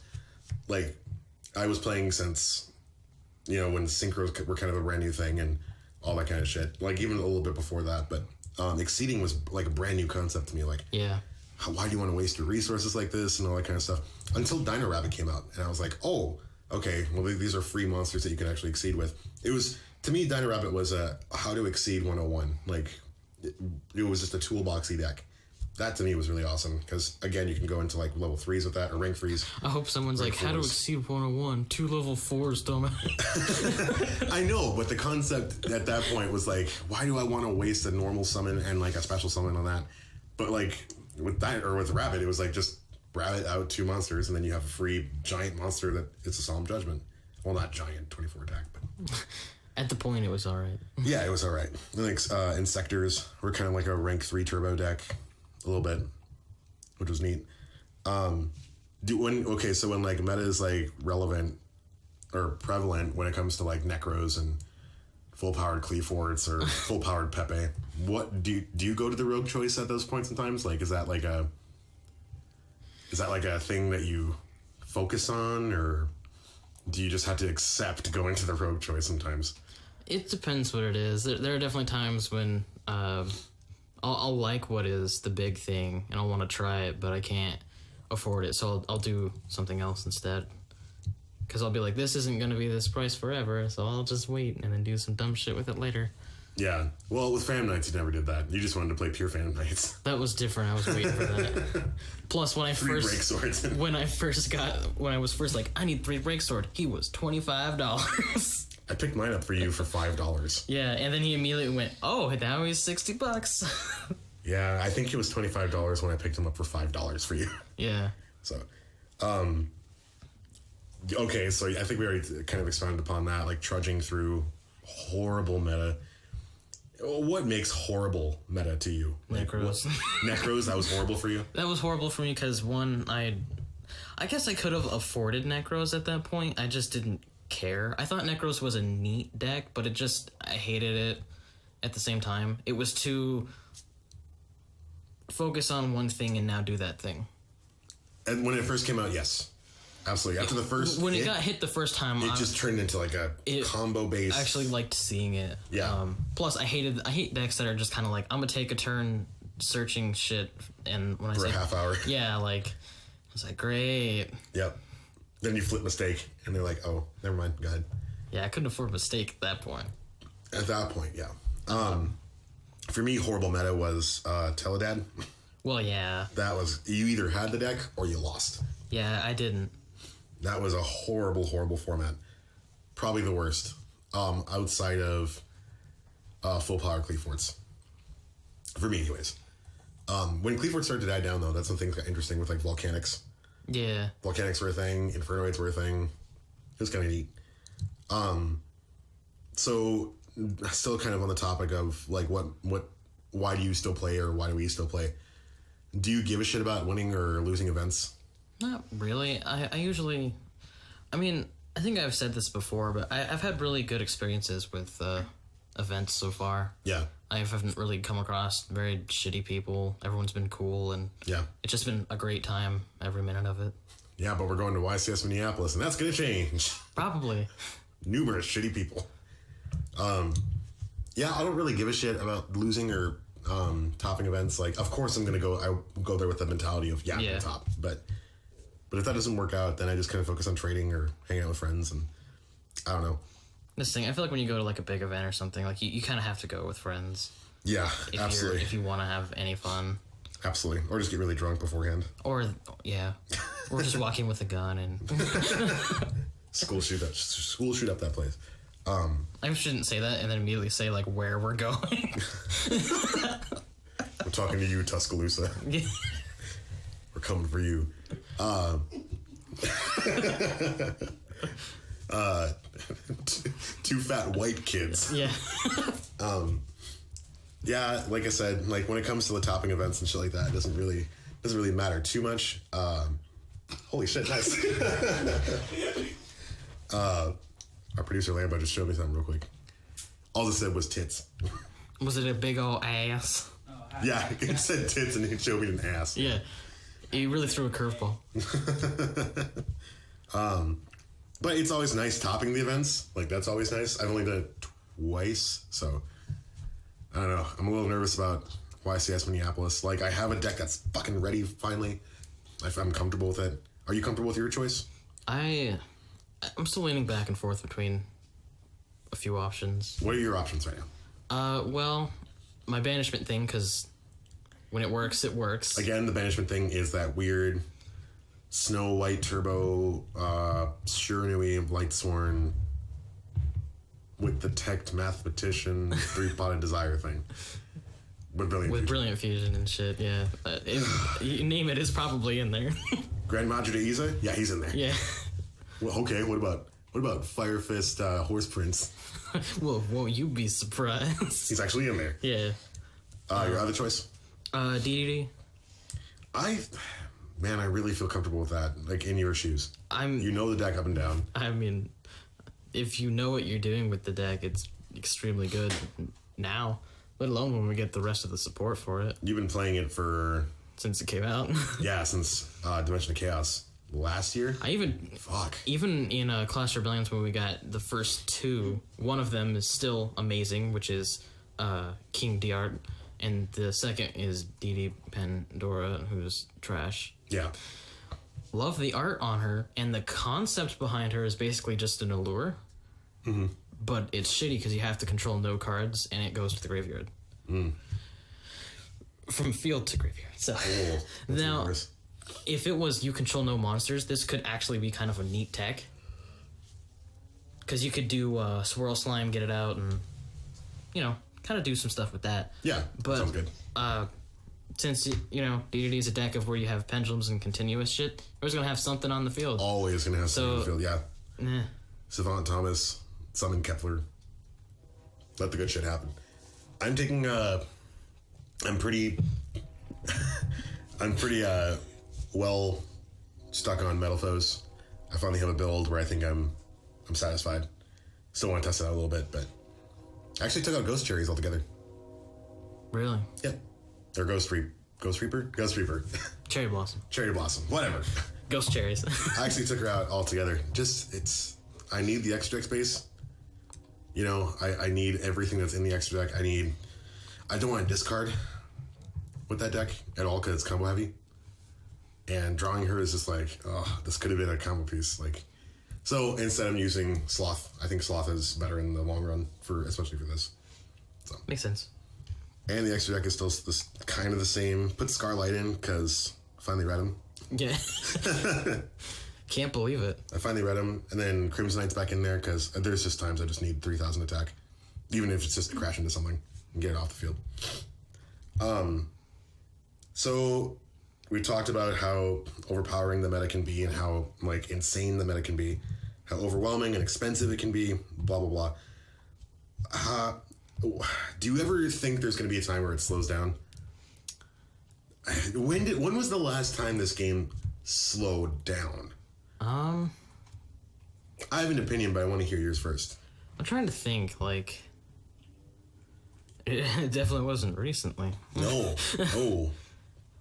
like I was playing since, when synchros were kind of a brand new thing and all that kind of shit. Like even a little bit before that, but. Exceeding was like a brand new concept to me. Like, yeah, why do you want to waste your resources like this and all that kind of stuff? Until Dino Rabbit came out, and I was like, oh, okay, well these are free monsters that you can actually exceed with. It was to me, Dino Rabbit was a how to exceed 101. Like, it was just a toolboxy deck. That to me was really awesome because again, you can go into like level 3s with that or rank 3s. I hope someone's like, how to exceed 101, 2 level 4s, dumbass. I know, but the concept at that point was like, why do I want to waste a normal summon and like a special summon on that? But like with Rabbit, it was like just Rabbit out 2 monsters and then you have a free giant monster that it's a Solemn Judgment. Well, not giant, 24 attack, but. At the point, it was alright. Yeah, it was alright. I think Insectors were kind of like a rank 3 turbo deck. A little bit, which was neat. So when like meta is like relevant or prevalent when it comes to like Necros and full powered Cleaforts or full powered Pepe, what do you go to the rogue choice at those points in times? Like, is that like a thing that you focus on, or do you just have to accept going to the rogue choice sometimes? It depends what it is. There are definitely times when. I'll like what is the big thing, and I'll want to try it, but I can't afford it, so I'll do something else instead. Because I'll be like, this isn't going to be this price forever, so I'll just wait and then do some dumb shit with it later. Yeah. Well, with Phantom Knights, you never did that. You just wanted to play pure Phantom Knights. That was different. I was waiting for that. Plus, when I was first like, I need 3 break sword, he was $25. I picked mine up for you for $5. Yeah, and then he immediately went, oh, now he's $60. Yeah, I think it was $25 when I picked him up for $5 for you. Yeah. So, okay, so I think we already kind of expounded upon that, like trudging through horrible meta. What makes horrible meta to you? Like, Necros. Necros, that was horrible for you? That was horrible for me because, one, I guess I could have afforded Necros at that point. I just didn't care. I thought Necros was a neat deck, but I hated it at the same time. It was too focus on one thing and now do that thing. And when it first came out, yes. Absolutely. After the first when it got hit the first time, it just turned into like a combo base. I actually liked seeing it. Yeah. Plus I hate decks that are just kind of like, I'm gonna take a turn searching shit, and when for a half hour. Yeah, like I was like, great. Yep. Then you flip Mistake, and they're like, oh, never mind, go ahead. Yeah, I couldn't afford Mistake at that point. At that point, yeah. For me, horrible meta was Teledad. Well, yeah. That was, you either had the deck or you lost. Yeah, I didn't. That was a horrible, horrible format. Probably the worst. Outside of full power Cleaforts. For me, anyways. When Cleaforts started to die down, though, that's when things got interesting with like Volcanics. Yeah. Volcanics were a thing. Infernoids were a thing. It was kind of neat. So still kind of on the topic of like why do you still play, or why do we still play? Do you give a shit about winning or losing events? Not really. I usually, I mean, I think I've said this before, but I've had really good experiences with events so far. Yeah. I haven't really come across very shitty people. Everyone's been cool, and yeah, it's just been a great time every minute of it. Yeah, but we're going to YCS Minneapolis, and that's going to change. Probably. Numerous shitty people. Yeah, I don't really give a shit about losing or topping events. Like, of course, I go there with the mentality of, I'm going to top. But if that doesn't work out, then I just kind of focus on trading or hanging out with friends, and I don't know. This thing, I feel like when you go to like a big event or something, like you kind of have to go with friends. Yeah, absolutely. If you want to have any fun. Absolutely. Or just get really drunk beforehand. Or just walking with a gun and School shoot up that place. I shouldn't say that and then immediately say like where we're going. We're talking to you, Tuscaloosa. We're coming for you. Two fat white kids. Yeah. Yeah, like I said, like when it comes to the topping events and shit like that, it doesn't really matter too much. Holy shit, nice. Our producer Lambo just showed me something real quick. All it said was tits. Was it a big old ass? Yeah, it said tits and it showed me an ass. Yeah. He really threw a curveball. But it's always nice topping the events. Like, that's always nice. I've only done it twice, so I don't know. I'm a little nervous about YCS Minneapolis. Like, I have a deck that's fucking ready finally. I'm comfortable with it. Are you comfortable with your choice? I'm still leaning back and forth between a few options. What are your options right now? Well, my banishment thing, because when it works, it works. Again, the banishment thing is that weird Snow White Turbo, Shiranui Lightsworn with the Tech Mathematician 3-potted Desire thing. With Brilliant Fusion and shit, yeah. You name it, it's probably in there. Grand Madre de Iza? Yeah, he's in there. Yeah. Well, okay, what about Fire Fist Horse Prince? Well, won't you be surprised? He's actually in there. Yeah. Your other choice? DDD. I really feel comfortable with that. Like, in your shoes. You know the deck up and down. I mean, if you know what you're doing with the deck, it's extremely good now. Let alone when we get the rest of the support for it. You've been playing it since it came out. Yeah, since Dimension of Chaos last year. Even in Clash Rebellions when we got the first two, one of them is still amazing, which is King D'Art, and the second is DD Pandora, who's trash. Yeah. Love the art on her, and the concept behind her is basically just an allure. Mm-hmm. But it's shitty because you have to control no cards, and it goes to the graveyard. Mm. From field to graveyard. So now, if it was you control no monsters, this could actually be kind of a neat tech. Because you could do Swirl Slime, get it out, and, kind of do some stuff with that. Yeah, but, sounds good. Since, DDD is a deck of where you have pendulums and continuous shit, you're always going to have something on the field. Always going to have something on the field, yeah. Nah. Savant Thomas, summon Kepler. Let the good shit happen. I'm taking, I'm pretty well stuck on Metal Foes. I finally have a build where I think I'm satisfied. Still want to test it out a little bit, but I actually took out Ghost Cherries altogether. Really? Yep. Or Ghost Reaper. Cherry Blossom. Cherry Blossom. Whatever. Ghost Cherries. I actually took her out altogether. I need the extra deck space. I need everything that's in the extra deck. I don't want to discard with that deck at all because it's combo heavy. And drawing her is just like, oh, this could have been a combo piece. So instead I'm using Sloth. I think Sloth is better in the long run, especially for this. So. Makes sense. And the extra deck is still kind of the same. Put Scarlight in because I finally read him. Yeah. Can't believe it. I finally read him. And then Crimsonite's back in there because there's just times I just need 3,000 attack. Even if it's just to crash into something and get it off the field. So we talked about how overpowering the meta can be and how insane the meta can be. How overwhelming and expensive it can be. Blah, blah, blah. Do you ever think there's going to be a time where it slows down? When was the last time this game slowed down? I have an opinion, but I want to hear yours first. I'm trying to think, it definitely wasn't recently. No,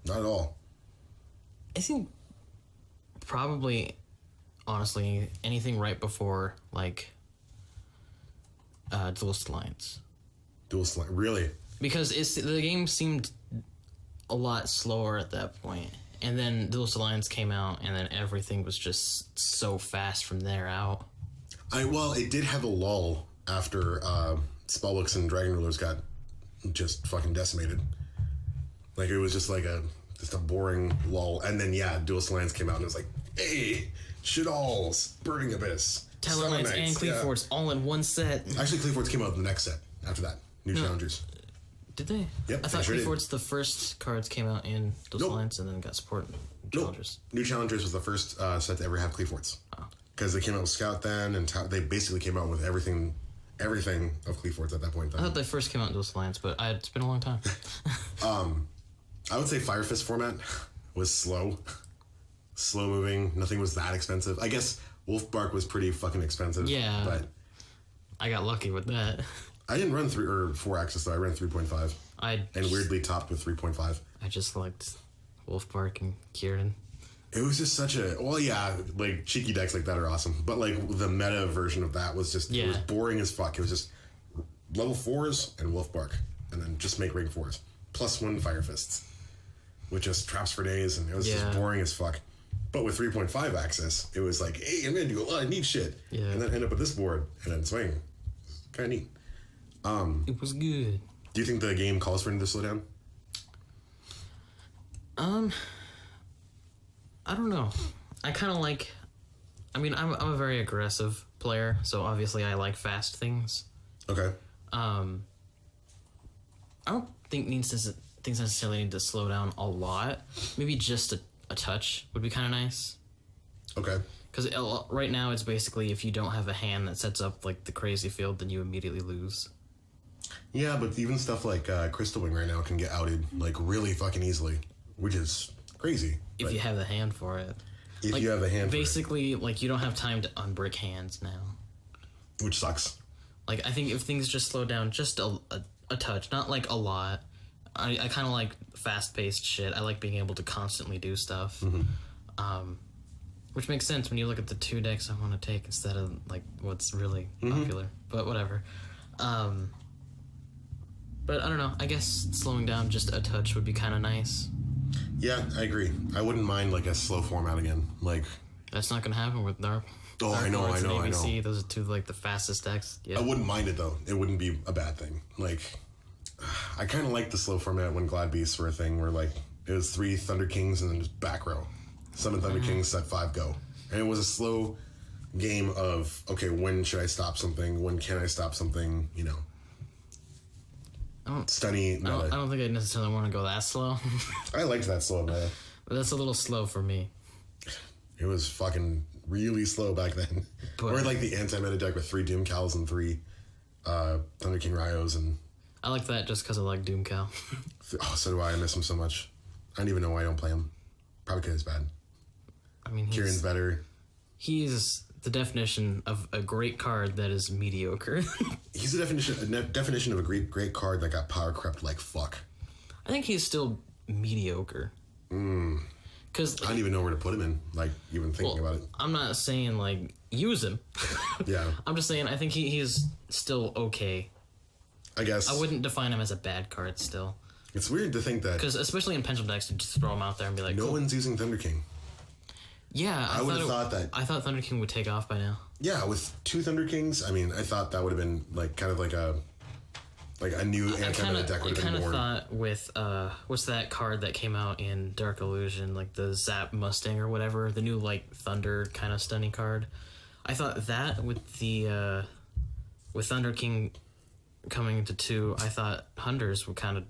not at all. I think probably, honestly, anything right before, Duelist Alliance. Duelist Alliance, really? Because the game seemed a lot slower at that point. And then Duelist Alliance came out, and then everything was just so fast from there out. Well, it did have a lull after Spellbooks and Dragon Rulers got just fucking decimated. Like, it was just like just a boring lull. And then, Duelist Alliance came out and it was like, hey, Shadalls, Burning Abyss, Talonite and Cleaveforts all in one set. Actually, Cleaveforts came out in the next set after that. New Challengers. Did they? Yep. I thought Cleaveforts, the first cards came out in Duelist Alliance and then got support Challengers. New Challengers was the first set to ever have Cleaveforts. Because they came out with Scout then, and they basically came out with everything of Cleaveforts at that point. I thought they first came out in Duelist Alliance, but it's been a long time. I would say Fire Fist format was slow moving. Nothing was that expensive. I guess Wolfbark was pretty fucking expensive. Yeah, but I got lucky with that. I didn't run 3 or 4 axis though. I ran 3.5. And weirdly topped with 3.5. I just liked Wolfbark and Kieran. It was just such a like cheeky decks like that are awesome, but like the meta version of that was just it was boring as fuck. It was just level 4s and Wolfbark, and then just make rank 4s +1 Fire Fists, with just traps for days, and it was just boring as fuck. But with 3.5 access, it was like, hey, I'm gonna do a lot of neat shit, and then end up with this board and then swing. Kind of neat. It was good. Do you think the game calls for him to slow down? I don't know. I kind of like. I mean, I'm a very aggressive player, so obviously I like fast things. Okay. I don't think things necessarily need to slow down a lot. Maybe just a touch would be kind of nice. Okay. Because right now it's basically if you don't have a hand that sets up like the crazy field, then you immediately lose. Yeah, but even stuff like Crystal Wing right now can get outed like really fucking easily, which is crazy. If you have the hand for it. If you have the hand basically, for it. Like, you don't have time to unbrick hands now. Which sucks. Like, I think if things just slow down just a touch, not like a lot. I kind of like fast-paced shit. I like being able to constantly do stuff. Mm-hmm. Which makes sense when you look at the 2 decks I want to take instead of, like, what's really popular. But whatever. But I don't know. I guess slowing down just a touch would be kind of nice. Yeah, I agree. I wouldn't mind like a slow format again. Like that's not gonna happen with Dark. I know. Those are 2 like the fastest decks. Yeah. I wouldn't mind it though. It wouldn't be a bad thing. Like I kind of like the slow format when Glad Beasts were a thing, where like it was 3 Thunder Kings and then just back row, summon Thunder Kings, set 5, go, and it was a slow game of okay, when should I stop something? When can I stop something? You know. I don't think I necessarily want to go that slow. I liked that slow meta. But that's a little slow for me. It was fucking really slow back then. But, or like the anti-meta deck with 3 Doom Cows and 3 Thunder King Ryos. And I like that just because I like Doom Cow. So do I. I miss him so much. I don't even know why I don't play him. Probably because he's bad. I mean, Kieran's better. He's the definition of a great card that is mediocre. He's the definition of a great card that got power crept like fuck. I think he's still mediocre. Because I don't even know where to put him in. Like even thinking about it. I'm not saying like use him. Yeah. I'm just saying I think he's still okay. I guess I wouldn't define him as a bad card still. It's weird to think that because especially in pendulum decks, to just throw him out there and be like, no one's using Thunder King. Yeah, I would have thought that. I thought Thunder King would take off by now. Yeah, with 2 Thunder Kings, I mean, I thought that would have been like kind of like a new anti-meta deck would have been born. I kind of thought with what's that card that came out in Dark Illusion, like the Zap Mustang or whatever, the new like Thunder kind of stunning card. I thought that with the with Thunder King coming into 2, I thought Hunders would kind of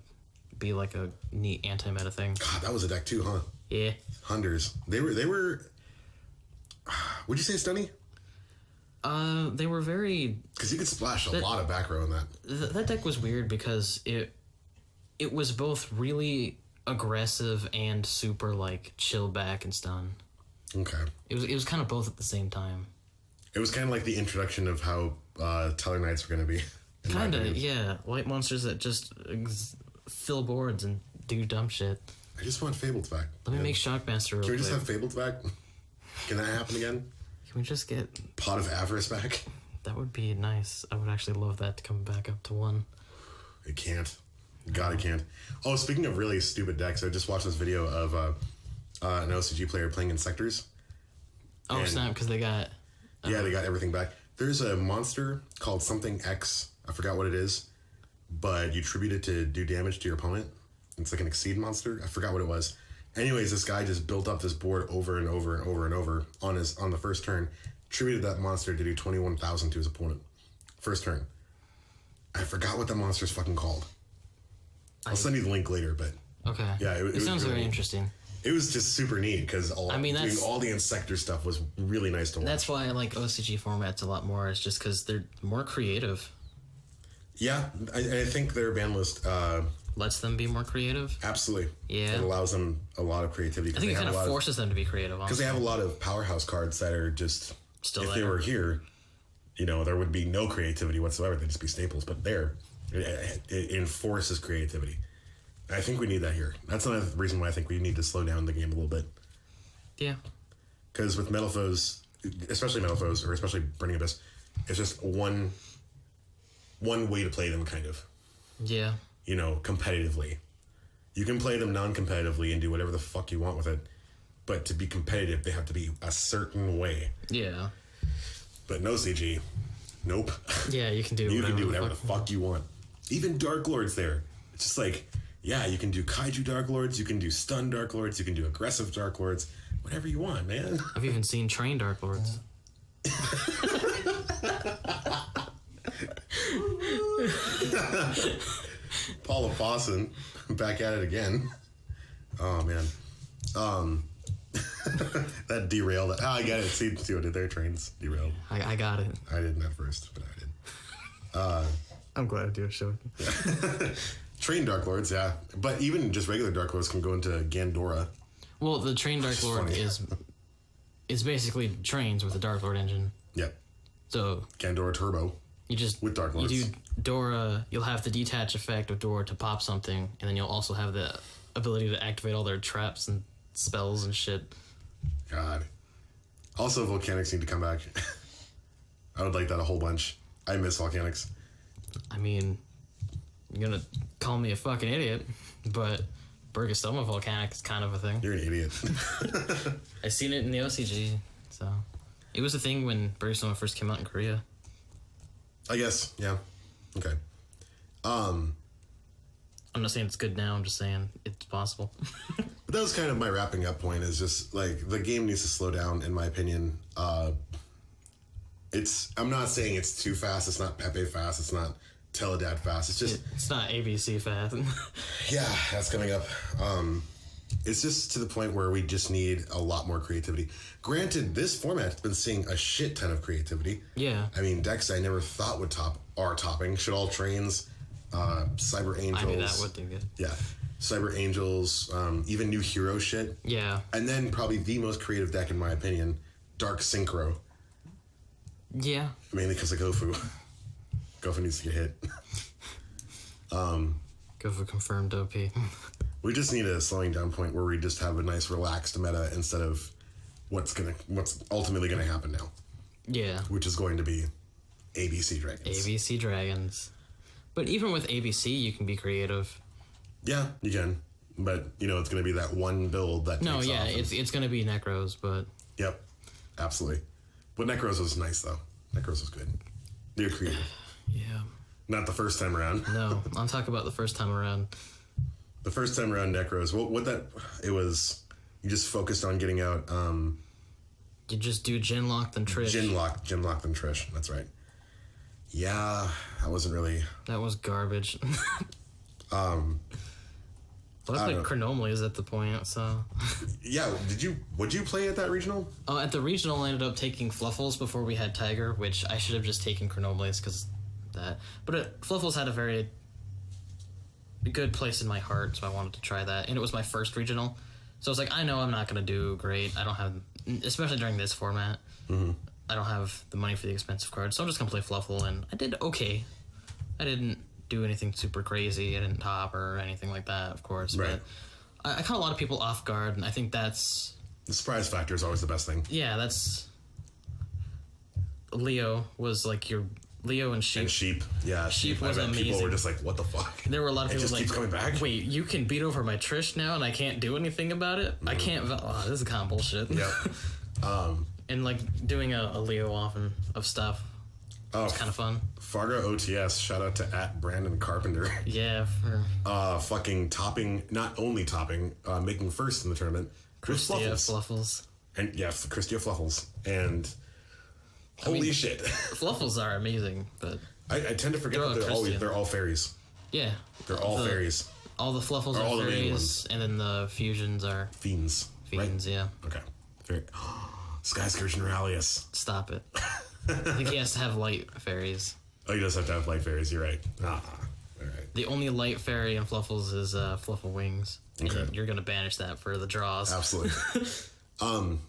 be like a neat anti-meta thing. God, that was a deck too, huh? Yeah. Hunders. They were. Would you say stunny? They were very. Because you could splash a lot of back row in that. That deck was weird because it was both really aggressive and super like chill back and stun. Okay. It was kind of both at the same time. It was kind of like the introduction of how Teller Knights were going to be. Kind of, yeah. White monsters that just fill boards and do dumb shit. I just want Fabled back. Let me make Shockmaster real quick. Can we just have Fabled back? Can that happen again? Can we just get Pot of Avarice back? That would be nice. I would actually love that to come back up to 1. It can't. God, it can't. Oh, speaking of really stupid decks, I just watched this video of an OCG player playing in Sectors. Oh, snap, because they got... yeah, they got everything back. There's a monster called something X. I forgot what it is, but you tribute it to do damage to your opponent. It's like an exceed monster. I forgot what it was. Anyways, this guy just built up this board over and over and over and over on the first turn. Tributed that monster to do 21,000 to his opponent. First turn. I forgot what that monster's fucking called. I'll send you the link later, but okay. Yeah, it sounds very interesting. It was just super neat because doing all the Insector stuff was really nice to watch. That's why I like OCG formats a lot more. It's just because they're more creative. Yeah, I think their ban list lets them be more creative. Absolutely. Yeah, it allows them a lot of creativity. I think it kind of forces them to be creative because they have a lot of powerhouse cards that are just still if there. They were here, there would be no creativity whatsoever. They'd just be staples. But it enforces creativity. I think we need that here. That's another reason why I think we need to slow down the game a little bit. Yeah. Because with Metal Foes, especially Metal Foes, or especially Burning Abyss, it's just one way to play them, kind of. Yeah. Competitively. You can play them non-competitively and do whatever the fuck you want with it. But to be competitive, they have to be a certain way. Yeah. But no CG. Nope. Yeah, you can do whatever the fuck you want. Even Dark Lords there. It's just like... Yeah, you can do Kaiju Dark Lords, you can do Stun Dark Lords, you can do Aggressive Dark Lords, whatever you want, man. I've even seen Train Dark Lords. Paula Pawson, back at it again. Oh, man. That derailed. I got it. See what did their trains derailed. I got it. I didn't at first, but I did. I'm glad I do a show. Train Dark Lords, yeah. But even just regular Dark Lords can go into Gandora. Well, the Train Dark Lord is basically trains with a Dark Lord engine. Yep. So Gandora Turbo. You just with Dark Lords. You do Dora. You'll have the detach effect of Dora to pop something, and then you'll also have the ability to activate all their traps and spells and shit. God. Also, Volcanics need to come back. I would like that a whole bunch. I miss Volcanics. I mean, you're gonna call me a fucking idiot, but Burgostoma Volcanic is kind of a thing. You're an idiot. I seen it in the OCG, so it was a thing when Burgostoma first came out in Korea. I guess, yeah. Okay. I'm not saying it's good now. I'm just saying it's possible. But that was kind of my wrapping up point. Is just like the game needs to slow down, in my opinion. I'm not saying it's too fast. It's not Pepe fast. It's not Teledad fast. It's just it's not ABC fast. Yeah, that's coming up. It's just to the point where we just need a lot more creativity. Granted, this format's been seeing a shit ton of creativity. Yeah. I mean, decks I never thought would are topping. Should all trains, Cyber Angels. I mean, that would do good. Yeah. Cyber Angels, even new hero shit. Yeah. And then probably the most creative deck, in my opinion, Dark Synchro. Yeah. Mainly because of Gofu. Gofu needs to get hit. Gofu confirmed OP. We just need a slowing down point where we just have a nice relaxed meta instead of what's ultimately gonna happen now. Yeah. Which is going to be ABC Dragons. ABC Dragons. But even with ABC, you can be creative. Yeah, you can. But, it's going to be that one build that No, takes yeah, off it's going to be Necros, but... Yep, absolutely. But Necros was nice, though. Necros was good. They're creative. Yeah. Not the first time around. No, I'm talking about the first time around. The first time around Necros, it was... You just focused on getting out... You just do Genlock then Trish. Genlock then Trish, that's right. Yeah, that wasn't really... That was garbage. Well, I played Chronomalies at the point, so... Yeah, would you play at that regional? Oh, at the regional, I ended up taking Fluffles before we had Tiger, which I should have just taken Chronomalies, because that... But Fluffles had a very good place in my heart, so I wanted to try that. And it was my first regional. So I was like, I know I'm not going to do great. I don't have... Especially during this format. Mm-hmm. I don't have the money for the expensive cards, so I'm just going to play Fluffle, and I did okay. I didn't do anything super crazy. I didn't top or anything like that, of course. Right. But I caught a lot of people off guard, and I think that's... The surprise factor is always the best thing. Yeah, that's... Leo was like your... Leo and Sheep. And Sheep, yeah. Sheep was amazing. People were just like, what the fuck? There were a lot of people just like... keeps coming back? Wait, you can beat over my Trish now, and I can't do anything about it? I can't... Oh, this is kind of bullshit. Yep. And like doing a Leo often of stuff It's kind of fun. Fargo OTS, shout out to @Brandon Carpenter. Yeah. Fucking topping, not only topping, making first in the tournament. Christia Fluffles. And yeah, Christia Fluffles. And holy shit. Fluffles are amazing, but I tend to forget that they're all fairies. yeah. They're all fairies. All the Fluffles all are the main fairies, ones. and then the fusions are Fiends. fiends, right? yeah. Okay. Fair. Sky Scourge Neuralius. Stop it. I think he has to have light fairies. Oh, he does have to have light fairies, you're right. All right. The only light fairy in Fluffles is Fluffle Wings. Okay. And you're going to banish that for the draws. Absolutely.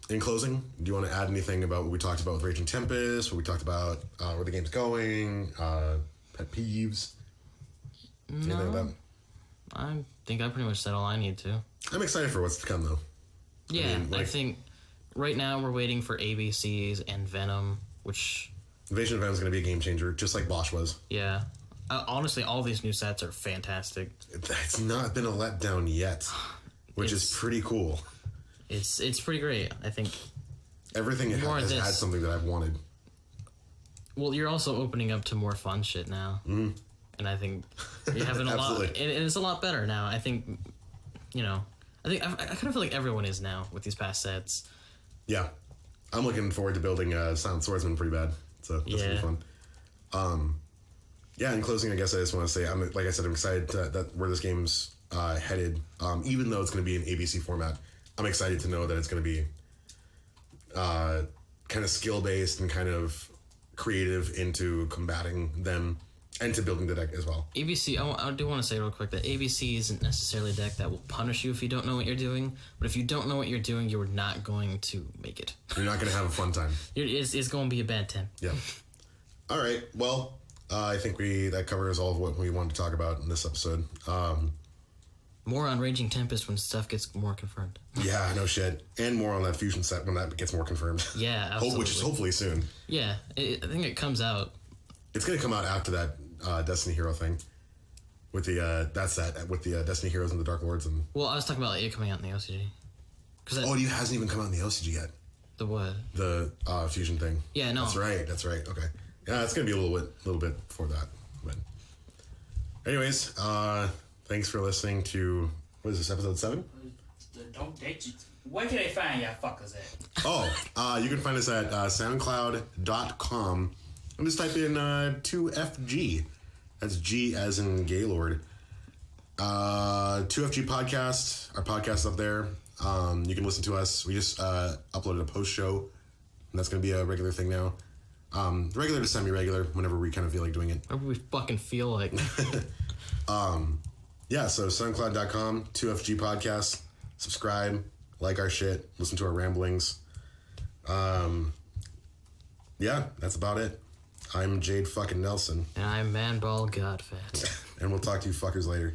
In closing, do you want to add anything about what we talked about with Raging Tempest, what we talked about where the game's going, pet peeves? Anything like that? I think I pretty much said all I need to. I'm excited for what's to come, though. Yeah, I think right now we're waiting for ABCs and Venom, which... Invasion of Venom is going to be a game changer, just like Bosch was. Yeah. Honestly, all these new sets are fantastic. It's not been a letdown yet, which is pretty cool. It's pretty great, I think. Everything has had something that I've wanted. Well, you're also opening up to more fun shit now. Mm. And I think you're having a lot... And it's a lot better now. I think, I kind of feel like everyone is now with these past sets. Yeah. I'm looking forward to building Silent Swordsman pretty bad. So that's going to be fun. Yeah, in closing, I guess I just want to say, I'm excited that where this game's headed. Even though it's going to be in ABC format, I'm excited to know that it's going to be kind of skill-based and kind of creative into combating them and to building the deck as well. ABC, I do want to say real quick that ABC isn't necessarily a deck that will punish you if you don't know what you're doing, but if you don't know what you're doing, you're not going to make it. You're not going to have a fun time. It's going to be a bad 10. Yeah. All right, well... I think that covers all of what we wanted to talk about in this episode. More on Raging Tempest when stuff gets more confirmed. Yeah, no shit. And more on that fusion set when that gets more confirmed. Yeah, absolutely. Which is hopefully soon. Yeah, I think it comes out. It's going to come out after that Destiny Hero thing. With the Destiny Heroes and the Dark Lords. Well, I was talking about it coming out in the OCG. It hasn't even come out in the OCG yet. The what? The fusion thing. Yeah, no. That's right. Okay. Yeah, it's gonna be a little bit before that. But anyways, thanks for listening to episode 7? Don't date you. Where can they find y'all fuckers at? You can find us at soundcloud.com and just type in 2FG. That's G as in Gaylord. 2FG podcast. Our podcast's up there. You can listen to us. We just uploaded a post show, and that's gonna be a regular thing now. Regular to semi-regular, whenever we kind of feel like doing it. Whenever we fucking feel like. Yeah, so SoundCloud.com, 2FG Podcast. Subscribe, like our shit, listen to our ramblings. Yeah, that's about it. I'm Jade fucking Nelson. And I'm Manball Godfat. And we'll talk to you fuckers later.